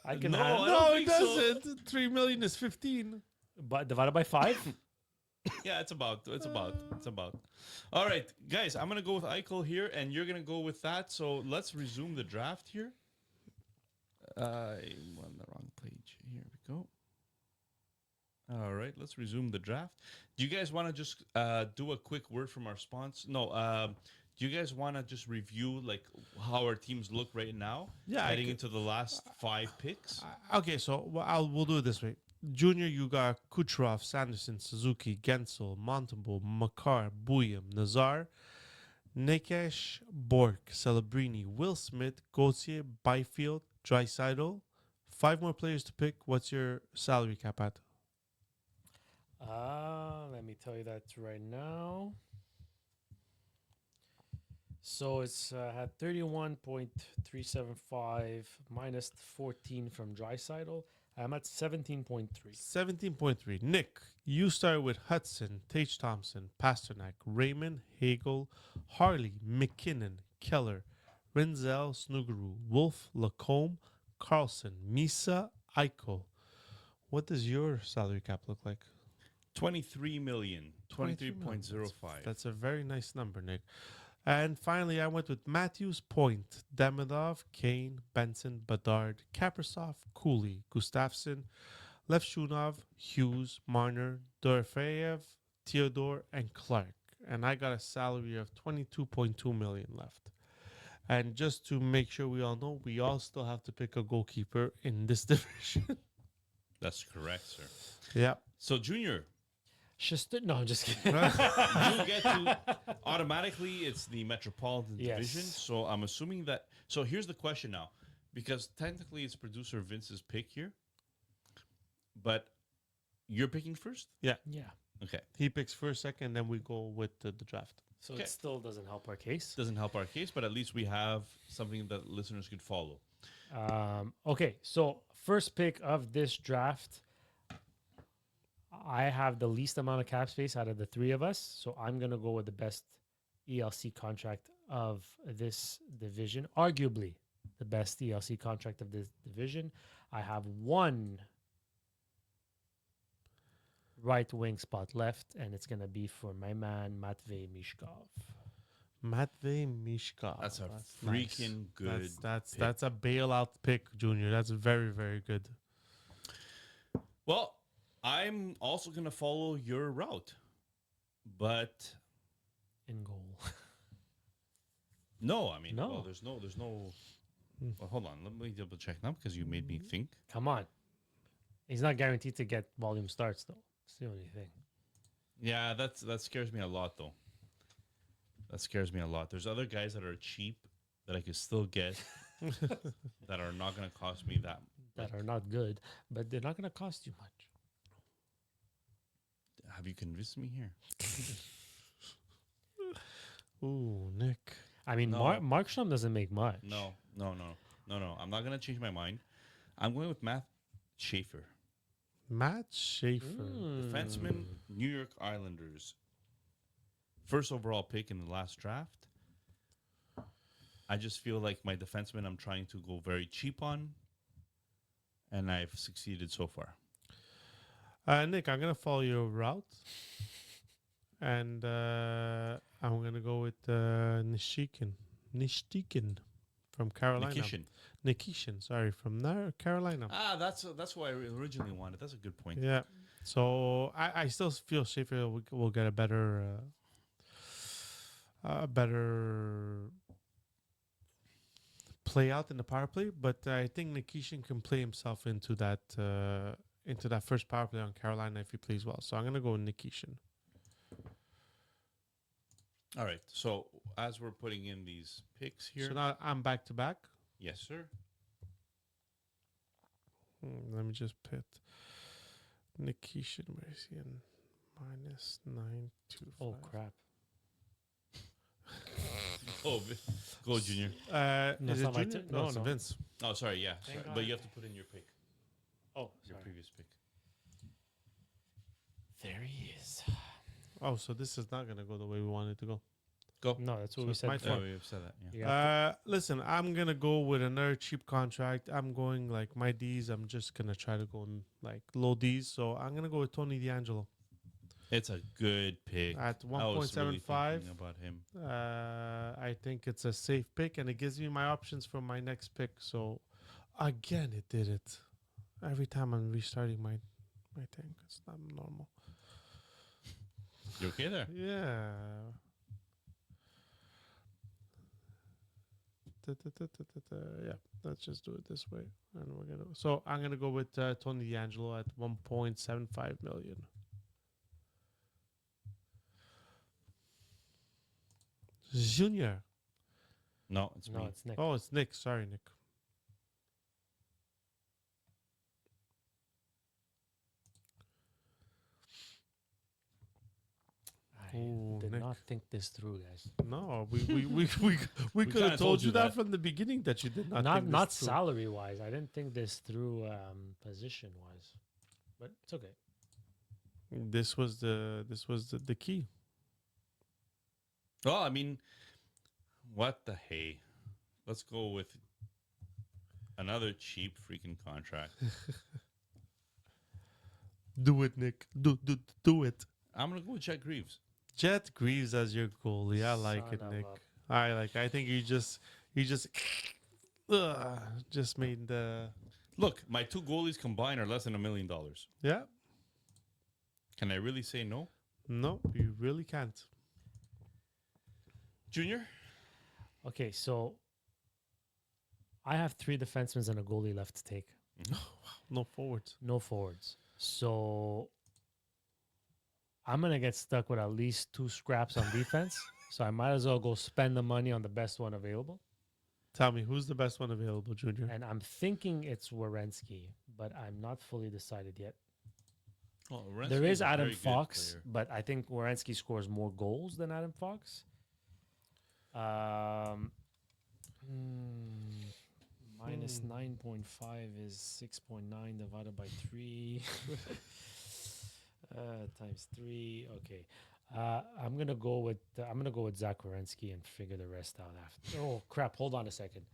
I can No, have, I No, don't it think so. doesn't. 3 million is 15. but divided by 5. Yeah, it's about. All right, guys, I'm gonna go with Eichel here, and you're gonna go with that. So let's resume the draft here. I'm on the wrong page. Here we go. All right, let's resume the draft. Do you guys want to just do a quick word from our sponsor? No. Do you guys want to just review like how our teams look right now? Yeah, I heading could- into the last 5 picks. Okay, so we'll do it this way. Junior, you got Kucherov, Sanderson, Suzuki, Gensel, Montembeau, Makar, Buyam, Nazar, Nikesh, Bork, Celebrini, Will Smith, Gauthier, Byfield, Draisaitl. 5 more players to pick. What's your salary cap at? Let me tell you that right now. So it's had 31.375 minus 14 from Draisaitl. I'm at 17.3. 17.3. Nick, you start with Hudson, Tage Thompson, Pasternak, Raymond, Hagel, Harley, McKinnon, Keller, Renzel, Snuggerud, Wolf, Lacombe, Carlson, Misa, Eichel. What does your salary cap look like? 23 million. 23.05. That's a very nice number, Nick. And finally, I went with Matthews, Point, Demidov, Kane, Benson, Bedard, Kaprasov, Cooley, Gustafsson, Levshunov, Hughes, Marner, Dorofeyev, Theodore, and Clark. And I got a salary of 22.2 million left. And just to make sure we all know, we all still have to pick a goalkeeper in this division. That's correct, sir. Yeah. So, Junior, No, I'm just kidding. you get to automatically, it's the Metropolitan Yes. Division. So, I'm assuming that. So, here's the question now, because technically it's producer Vince's pick here, but you're picking first? Yeah. Okay. He picks first, second, then we go with the draft. So Okay. it still doesn't help our case. Doesn't help our case, but at least we have something that listeners could follow. Okay, so first pick of this draft, I have the least amount of cap space out of the 3 of us, so I'm gonna go with the best ELC contract of this division, arguably the best ELC contract of this division. I have 1 right wing spot left, and it's gonna be for my man Matvey Mishkov. Matvey Mishkov. That's a nice. freaking good. pick. That's a bailout pick, Junior. That's very, very good. Well, I'm also going to follow your route, but In goal. No, I mean, No. well, there's no. Well, hold on, let me double check now because you made me think. Come on. He's not guaranteed to get volume starts, though. It's the only thing. Yeah, that scares me a lot, though. That scares me a lot. There's other guys that are cheap that I could still get that are not going to cost me that. That are not good, but they're not going to cost you much. Have you convinced me here? Ooh, Nick. I mean, No. Markstrom doesn't make much. No. I'm not going to change my mind. I'm going with Matt Schaefer, Matt Schaefer. defenseman, New York Islanders. First overall pick in the last draft. I just feel like my defenseman I'm trying to go very cheap on, and I've succeeded so far. Nick, I'm going to follow your route. And I'm going to go with Nishikin from Carolina. Nikishin, sorry, from Carolina. Ah, that's what I originally wanted. That's a good point. Yeah. So I still feel Schaefer will get a better play out in the power play, but I think Nikishin can play himself into that first power play on Carolina if he plays well. So I'm gonna go with Nikishin. All right. So as we're putting in these picks here, So now I'm back to back. yes, sir. Let me just put Nikishin. Where is he in? -925. Oh, crap. Oh, go Junior. No, Is it's it not my Junior? turn. No, No, it's no. Vince. Oh, sorry. Yeah, Thank sorry. God. But you have to put in your pick, Oh, your sorry. previous pick. There he is. Oh, so this is not gonna go the way we want it to go. Go. No, that's what So we it's said my before. Yeah, we have said that. Yeah. You have to- Listen, I'm gonna go with another cheap contract. I'm going like my D's. I'm just gonna try to go in like low D's. So I'm gonna go with Tony DeAngelo It's a good pick. at I was really 1.75. thinking about him. I think it's a safe pick, and it gives me my options for my next pick. So again, it did it. Every time I'm restarting my thing, it's not normal. You okay there? Yeah. Yeah, let's just do it this way, and we're gonna. So I'm gonna go with Tony DeAngelo at 1.75 million. Junior. No, it's no, me. it's Nick. Oh, it's Nick. Sorry, Nick. I Ooh, did Nick. not think this through, guys. No, we could kinda have told told you you that that. from the beginning that you did not. Not think not this through. salary wise. I didn't think this through position wise, but it's okay. This was the key. Well, I mean, what the hey? Let's go with another cheap freaking contract. Do it, Nick. Do it. I'm gonna go with Jack Greaves. Jet Greaves as your goalie. I like Son it, of Nick. a- I think you just just made the Look, my two goalies combined are less than $1 million. yeah. Can I really say no, No, you really can't. Junior? Okay, so I have 3 defensemen and a goalie left to take. No forwards. No forwards. So I'm gonna get stuck with at least 2 scraps on defense. So I might as well go spend the money on the best one available. Tell me who's the best one available, Junior. And I'm thinking it's Werenski, but I'm not fully decided yet. Well, There is Adam Fox, but I think Werenski scores more goals than Adam Fox. Minus 9.5 is 6.9 divided by 3 times 3. Okay. I'm gonna go with Zach Werenski and figure the rest out after. Oh crap! Hold on a second,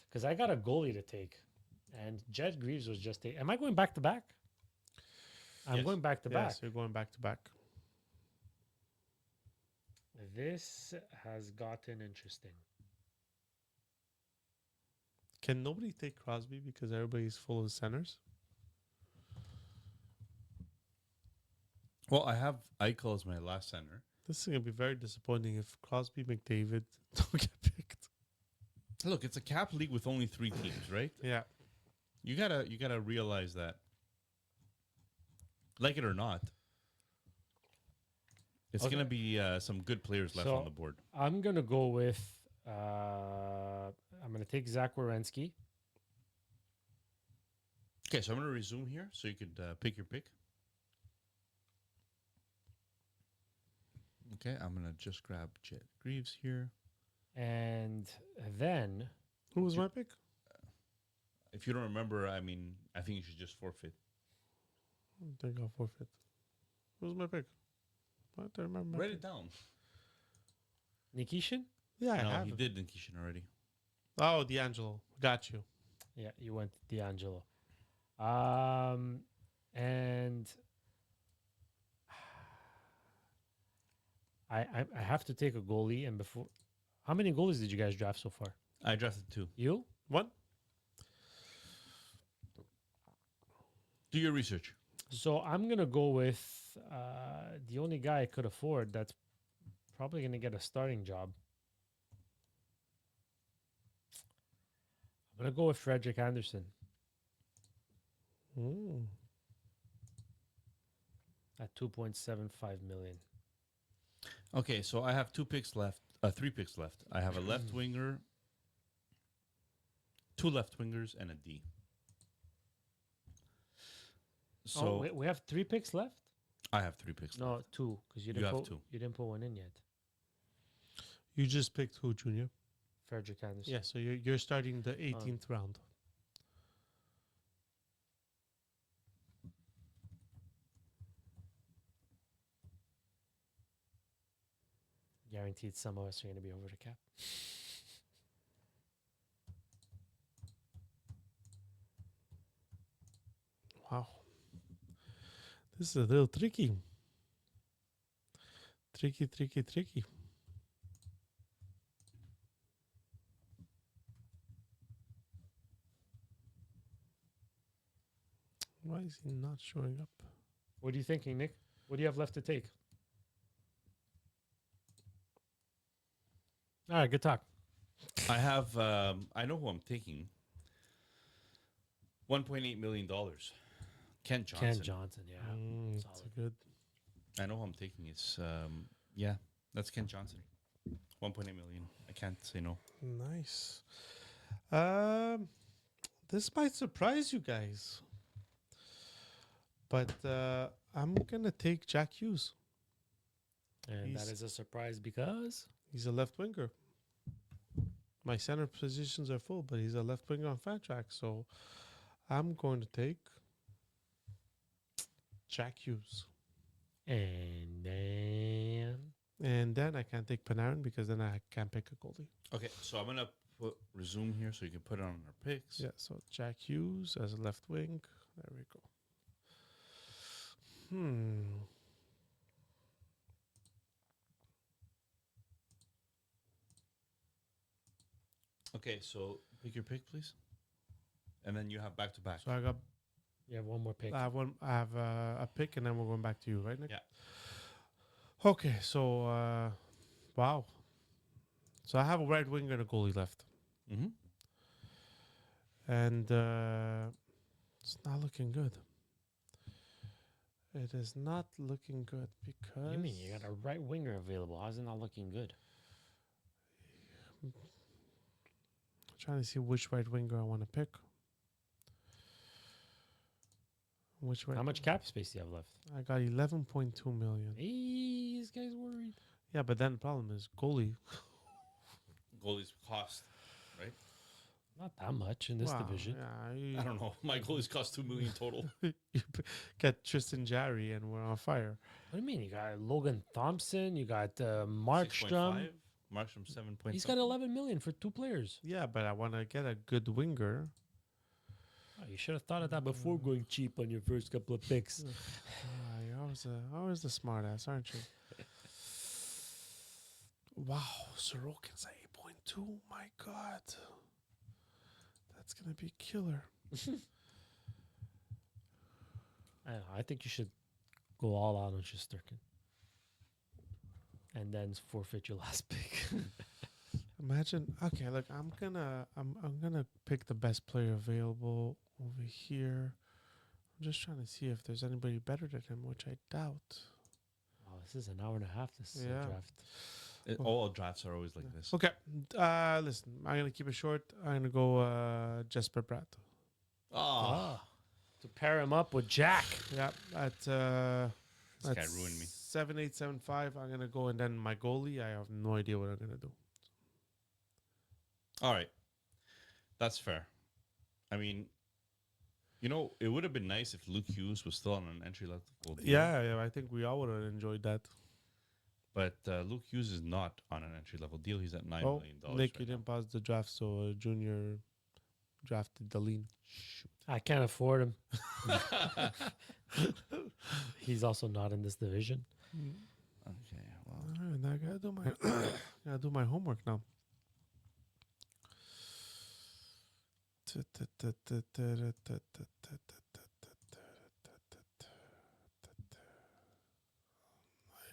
because I got a goalie to take, and Jet Greaves was just. Am I going back to back? I'm Yes. going back to back. Yes, you're going back to back. This has gotten interesting. Can nobody take Crosby because everybody's full of centers? Well, I have Eichel as my last center. This is gonna be very disappointing if Crosby McDavid don't get picked. Look, it's a cap league with only 3 teams, right? Yeah. You gotta realize that. Like it or not, it's Okay. gonna be some good players left So- on the board. I'm gonna go with. I'm gonna take Zach Werenski. Okay, so I'm gonna resume here, so you could pick your pick. Okay, I'm gonna just grab Jet Greaves here. And then Who was my pick? If you don't remember, I mean, I think you should just forfeit. I think I'll forfeit. Who was my pick? What? I remember. my Write pick. it down. Nikishin. Yeah, I No, have he it. did Nikishin already. Oh, D'Angelo. Got you. Yeah, you went D'Angelo. And I have to take a goalie. And before, how many goalies did you guys draft so far? I drafted 2. You? One. Do your research. So I'm gonna go with the only guy I could afford that's probably gonna get a starting job. I'm gonna go with Frederick Anderson Mm. at 2.75 million. Okay, so I have 2 picks left. 3 picks left. I have a left winger, 2 left wingers, and a D. So Oh, wait, we have 3 picks left. I have 3 picks left. No, 2, because you You didn't have put 2. you didn't put one in yet. You just picked who, Junior? Frederick Anderson. Yeah, so you're starting the 18th round. Guaranteed some of us are gonna be over the cap. Wow. This is a little tricky. Tricky. Why is he not showing up? What are you thinking, Nick? What do you have left to take? All right, good talk. I have. I know who I'm taking. $1.8 million. Kent Johnson. Ken Johnson, yeah. That's solid. good. I know who I'm taking. It's yeah, that's Kent Johnson. 1.8 million. I can't say no. Nice. This might surprise you guys, but I'm gonna take Jack Hughes. And that He's- is a surprise because He's a left winger. My center positions are full, but he's a left winger on Fat Track, so I'm going to take Jack Hughes. and then And then I can't take Panarin because then I can't pick a goalie. Okay, so I'm gonna put resume here so you can put it on our picks. Yeah, so Jack Hughes as a left wing. There we go. Okay, so pick your pick, please. And then you have back to back. So I got you have one more pick. I have one. I have a pick, and then we're going back to you, right, Nick? Yeah. Okay, so wow. So I have a right winger and a goalie left, Mm-hmm. and it's not looking good. It is not looking good because. What do you mean? You got a right winger available. How's it not looking good? Trying to see which right winger I want to pick. Which right? How much cap space do you have left? I got 11.2 million. Hey, this guy's worried. Yeah, but then the problem is goalie. Goalies cost, right? Not that much in this Wow, division. Yeah, I don't know. My goalies cost $2 million total. you get Tristan Jarry and we're on fire. What do you mean? You got Logan Thompson. You got Markstrom. 6.5. Markstrom 7. He's got 11 million for 2 players. Yeah, but I want to get a good winger. Oh, you should have thought of that before going cheap on your first couple of picks. You're always the smart ass, aren't you? Wow, Sorokin's at 8.2. My God. That's going to be killer. I don't know. I think you should go all out on Shesterkin. and then forfeit your last pick. Imagine. Okay, look, I'm gonna pick the best player available over here. I'm just trying to see if there's anybody better than him, which I doubt. Oh, this is an hour and a half. This Yeah. draft. All drafts are always like this. Okay. Listen, I'm gonna keep it short. I'm gonna go Jesper Bratt. Oh, To pair him up with Jack. Yeah, at this guy ruined me. 7.875. I'm gonna go, and then my goalie. I have no idea what I'm gonna do. All right. That's fair. I mean, it would have been nice if Luke Hughes was still on an entry level deal. Yeah, I think we all would have enjoyed that. But Luke Hughes is not on an entry level deal. He's at $9 Oh, million. Nick, right you now. didn't pause the draft, so Junior drafted Deline. I can't afford him. He's also not in this division. Okay. Well, All right, now I gotta do my gotta do my homework now.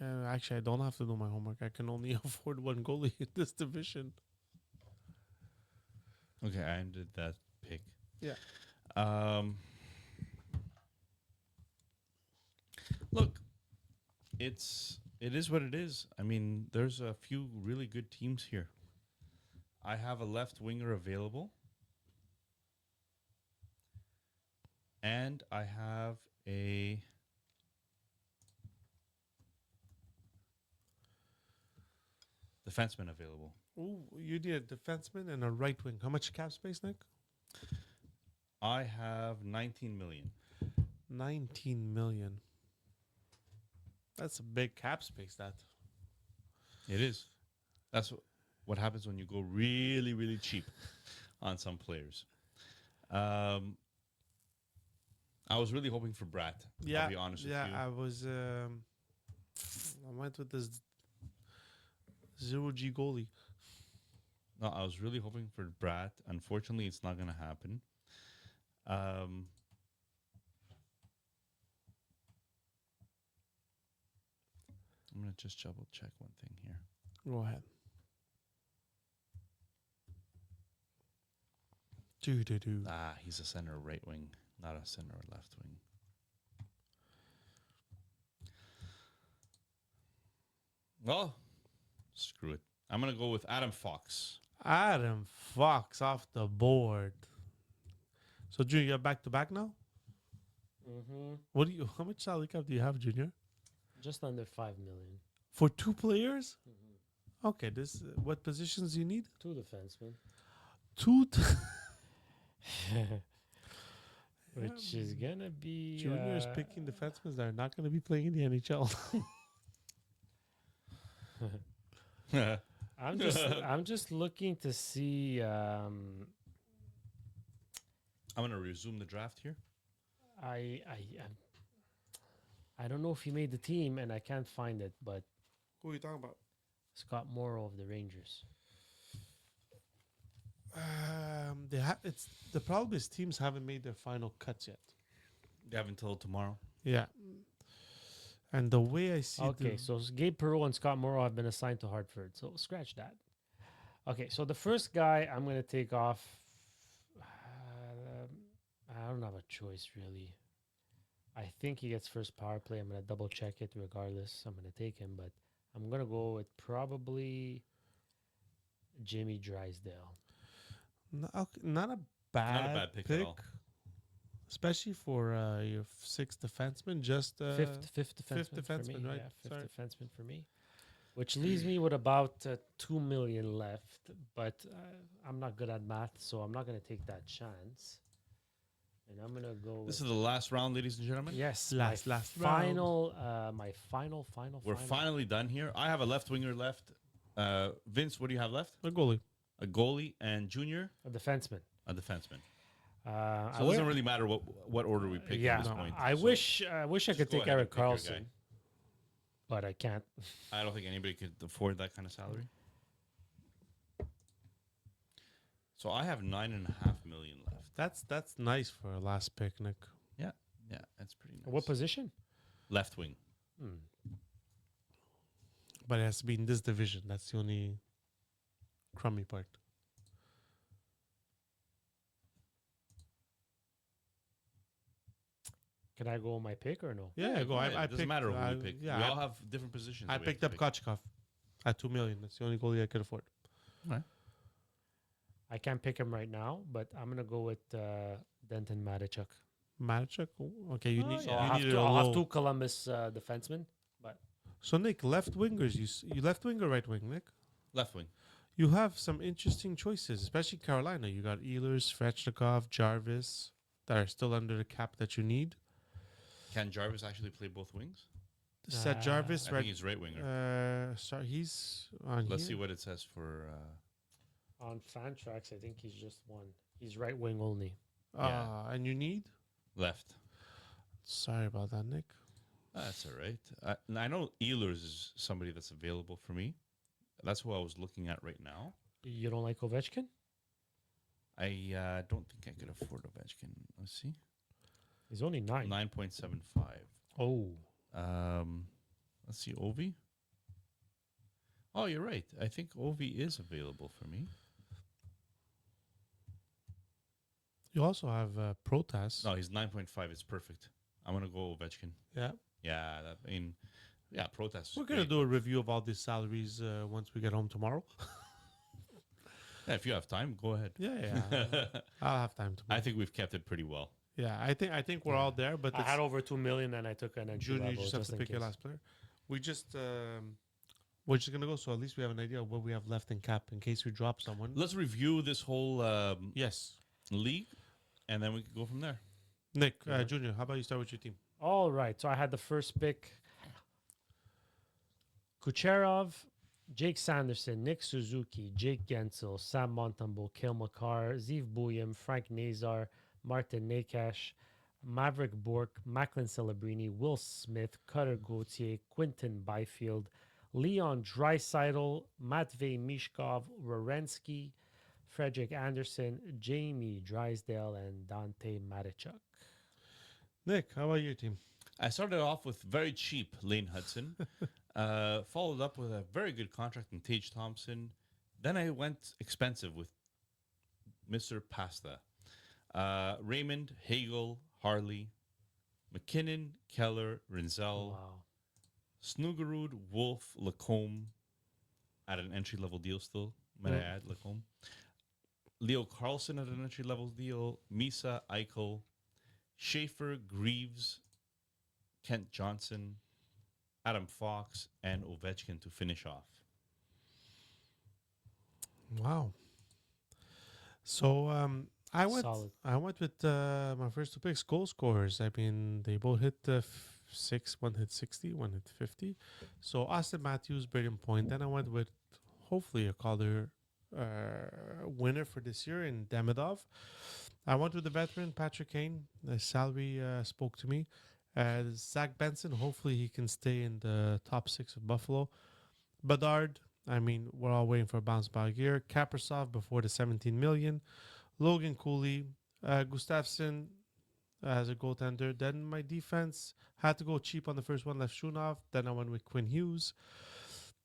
Actually, I don't have to do my homework. I can only afford one goalie in this division. okay, I ended that pick. Yeah. Look, it is what it is. I mean, there's a few really good teams here. I have a left winger available, and I have a defenseman available. Ooh, you need a defenseman and a right wing. How much cap space, Nick? I have 19 million. 19 million. That's a big cap space, that. It is. That's what happens when you go really, really cheap on some players. I was really hoping for Bratt. I'll be honest with you. I was. I went with this 0G goalie. No, I was really hoping for Bratt. Unfortunately, it's not going to happen. I'm going to just double check one thing here. Go ahead. Do. He's a center right wing, not a center left wing. Well, screw it. I'm going to go with Adam Fox. Adam Fox off the board. So, Junior, you're back to back now? Mm-hmm. What do you? How much salary cap do you have, Junior? Just under 5 million. For two players? Mm-hmm. Okay. What positions do you need? 2 defensemen. Two. Which is gonna be Junior is picking defensemen that are not going to be playing in the NHL. I'm just looking to see. I'm going to resume the draft here. I don't know if he made the team, and I can't find it. But Who are you talking about? Scott Morrow of the Rangers. It's the problem is teams haven't made their final cuts yet. They have until tomorrow. Yeah. And the way I see Okay, so Gabe Perreault and Scott Morrow have been assigned to Hartford. So scratch that. Okay, so the first guy I'm going to take off. I don't have a choice, really. I think he gets first power play. I'm going to double check it regardless. I'm going to take him, but I'm going to go with probably Jimmy Drysdale. not a bad pick at all. especially for your sixth defenseman. Just Fifth defenseman for me. defenseman, right? Yeah, Sorry. fifth defenseman for me. Which leaves me with about 2 million left, but I'm not good at math, so I'm not going to take that chance. And I'm going to go This with, is the last round, ladies and gentlemen. yes, last my final, my final. We're finally done here. I have a left winger left. Vince, what do you have left? A goalie. A goalie and Junior, a defenseman. a defenseman. I So it doesn't really matter what order we pick yeah, at this point. I So wish I just could go take ahead and Eric pick your Carlson, guy. but I can't. I don't think anybody could afford that kind of salary. So I have 9.5 million left. That's nice for a last pick, Nick. Yeah, that's pretty nice. What position? Left wing. Hmm. but it has to be in this division. That's the only crummy part. Can I go on my pick or no? Yeah, go. ahead. I It doesn't picked, matter who we pick. Yeah, We all have different positions. I that we have picked to up pick. Kochkov at 2 million. That's the only goalie I could afford. I can't pick him right now, but I'm gonna go with Denton Matichuk. Matichuk. Okay, you Oh, need. yeah. So I'll You have, needed two, a I'll have low. two Columbus defensemen. But So Nick, left wingers. You left wing or right wing, Nick? Left wing. You have some interesting choices, especially Carolina. You got Ehlers, Svechnikov, Jarvis that are still under the cap that you need. Can Jarvis actually play both wings? Seth Jarvis, I right? think he's right winger. Sorry, he's on Let's here. see what it says for. on Fantrax, I think he's just one. He's right wing only. Yeah. And you need. Left. Sorry about that, Nick. That's all right. And I know Ehlers is somebody that's available for me. That's who I was looking at right now. You don't like Ovechkin? I don't think I could afford Ovechkin. Let's see. He's only 9. 9.75. Oh, Let's see. Ovi. Oh, you're right. I think Ovi is available for me. You also have Protas. No, he's 9.5. It's perfect. I'm gonna go Ovechkin. Yeah. Yeah, Protest. is We're going to great. do a review of all these salaries once we get home tomorrow. Yeah, if you have time, go ahead. Yeah. I'll have time tomorrow. I think we've kept it pretty well. Yeah, I think we're all there, but I it's had over 2 million and I took an entry Junior, you level just have to in pick your case. last player. We're just going to go, so at least we have an idea of what we have left in cap in case we drop someone. Let's review this whole Yes. league, and then we can go from there. Nick, Junior, how about you start with your team? All right. So I had the first pick. Kucherov, Jake Sanderson, Nick Suzuki, Jake Gensel, Sam Montembeau, Kale McCarr, Zeev Buyem, Frank Nazar, Martin Nakash, Maverick Bork, Macklin Celebrini, Will Smith, Cutter Gauthier, Quinton Byfield, Leon Dreisaitl, Matvey Mishkov, Wierenski, Frederick Anderson, Jamie Drysdale, and Dante Matichuk. Nick, how about your team? I started off with very cheap Lane Hudson, followed up with a very good contract in Tage Thompson. Then I went expensive with Mr. Pasta. Raymond, Hagel, Harley, McKinnon, Keller, Rinzel, Wow. Snugerud, Wolf, Lacombe at an entry level deal still. Might I add Lacombe? Leo Carlson at an entry level deal. Misa, Eichel, Schaefer, Greaves, Kent Johnson, Adam Fox, and Ovechkin to finish off. Wow. So I went Solid. with my first two picks, goal scorers. I mean, they both hit 6. One hit 60, one hit 50. So Austin Matthews, Braden Point. Then I went with hopefully a Calder winner for this year in Demidov. I went with the veteran Patrick Kane. The salary spoke to me. Zach Benson, hopefully he can stay in the top 6 of Buffalo. Bedard, I mean, we're all waiting for a bounce back year. Kaprasov before the 17 million. Logan Cooley, Gustafsson as a goaltender. Then my defense had to go cheap on the first one, left Shunov. Then I went with Quinn Hughes.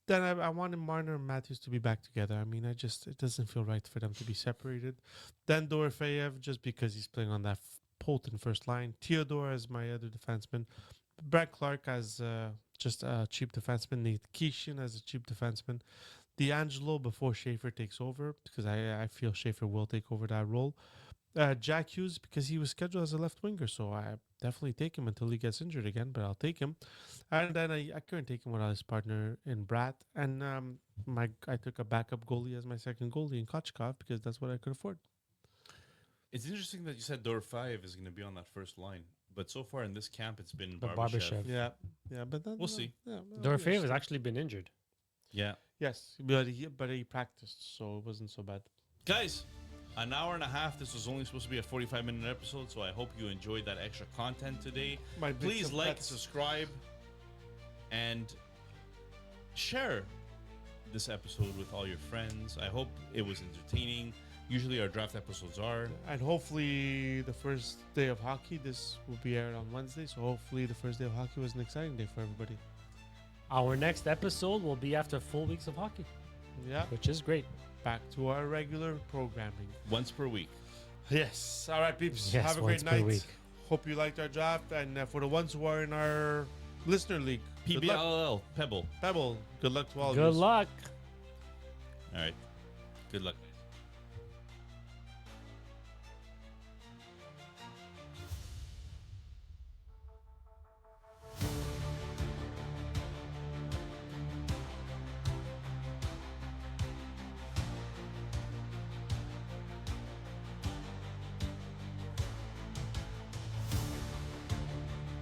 Then I wanted Marner and Matthews to be back together. I mean, it doesn't feel right for them to be separated. Then Dorofeyev, just because he's playing on that potent first line. Theodore as my other defenseman. Brad Clark as just a cheap defenseman. Nate Keeshan as a cheap defenseman. D'Angelo before Schaefer takes over, because I feel Schaefer will take over that role. Jack Hughes, because he was scheduled as a left winger, so I definitely take him until he gets injured again, but I'll take him. And then I couldn't take him without his partner in Bratt. And I took a backup goalie as my second goalie in Kochkov, because that's what I could afford. It's interesting that you said Dorofeyev is going to be on that first line, but so far in this camp, it's been The Barbashev. Barbashev. Yeah, but then We'll see. Yeah, Dorofeyev has actually been injured. Yeah. Yes, but he practiced, so it wasn't so bad. Guys, an hour and a half. This was only supposed to be a 45-minute episode, so I hope you enjoyed that extra content today. Might be Please some like, pets. subscribe, and share this episode with all your friends. I hope it was entertaining. Usually our draft episodes are. And hopefully the first day of hockey, this will be aired on Wednesday, so hopefully the first day of hockey was an exciting day for everybody. Our next episode will be after full weeks of hockey, Yeah. which is great. Back to our regular programming. Once per week. Yes. All right, peeps. Yes, Have a once great per night. week. Hope you liked our draft. And for the ones who are in our listener league, good luck. PBLL, Pebble. Pebble, good luck to all of Good you. luck. All right. Good luck.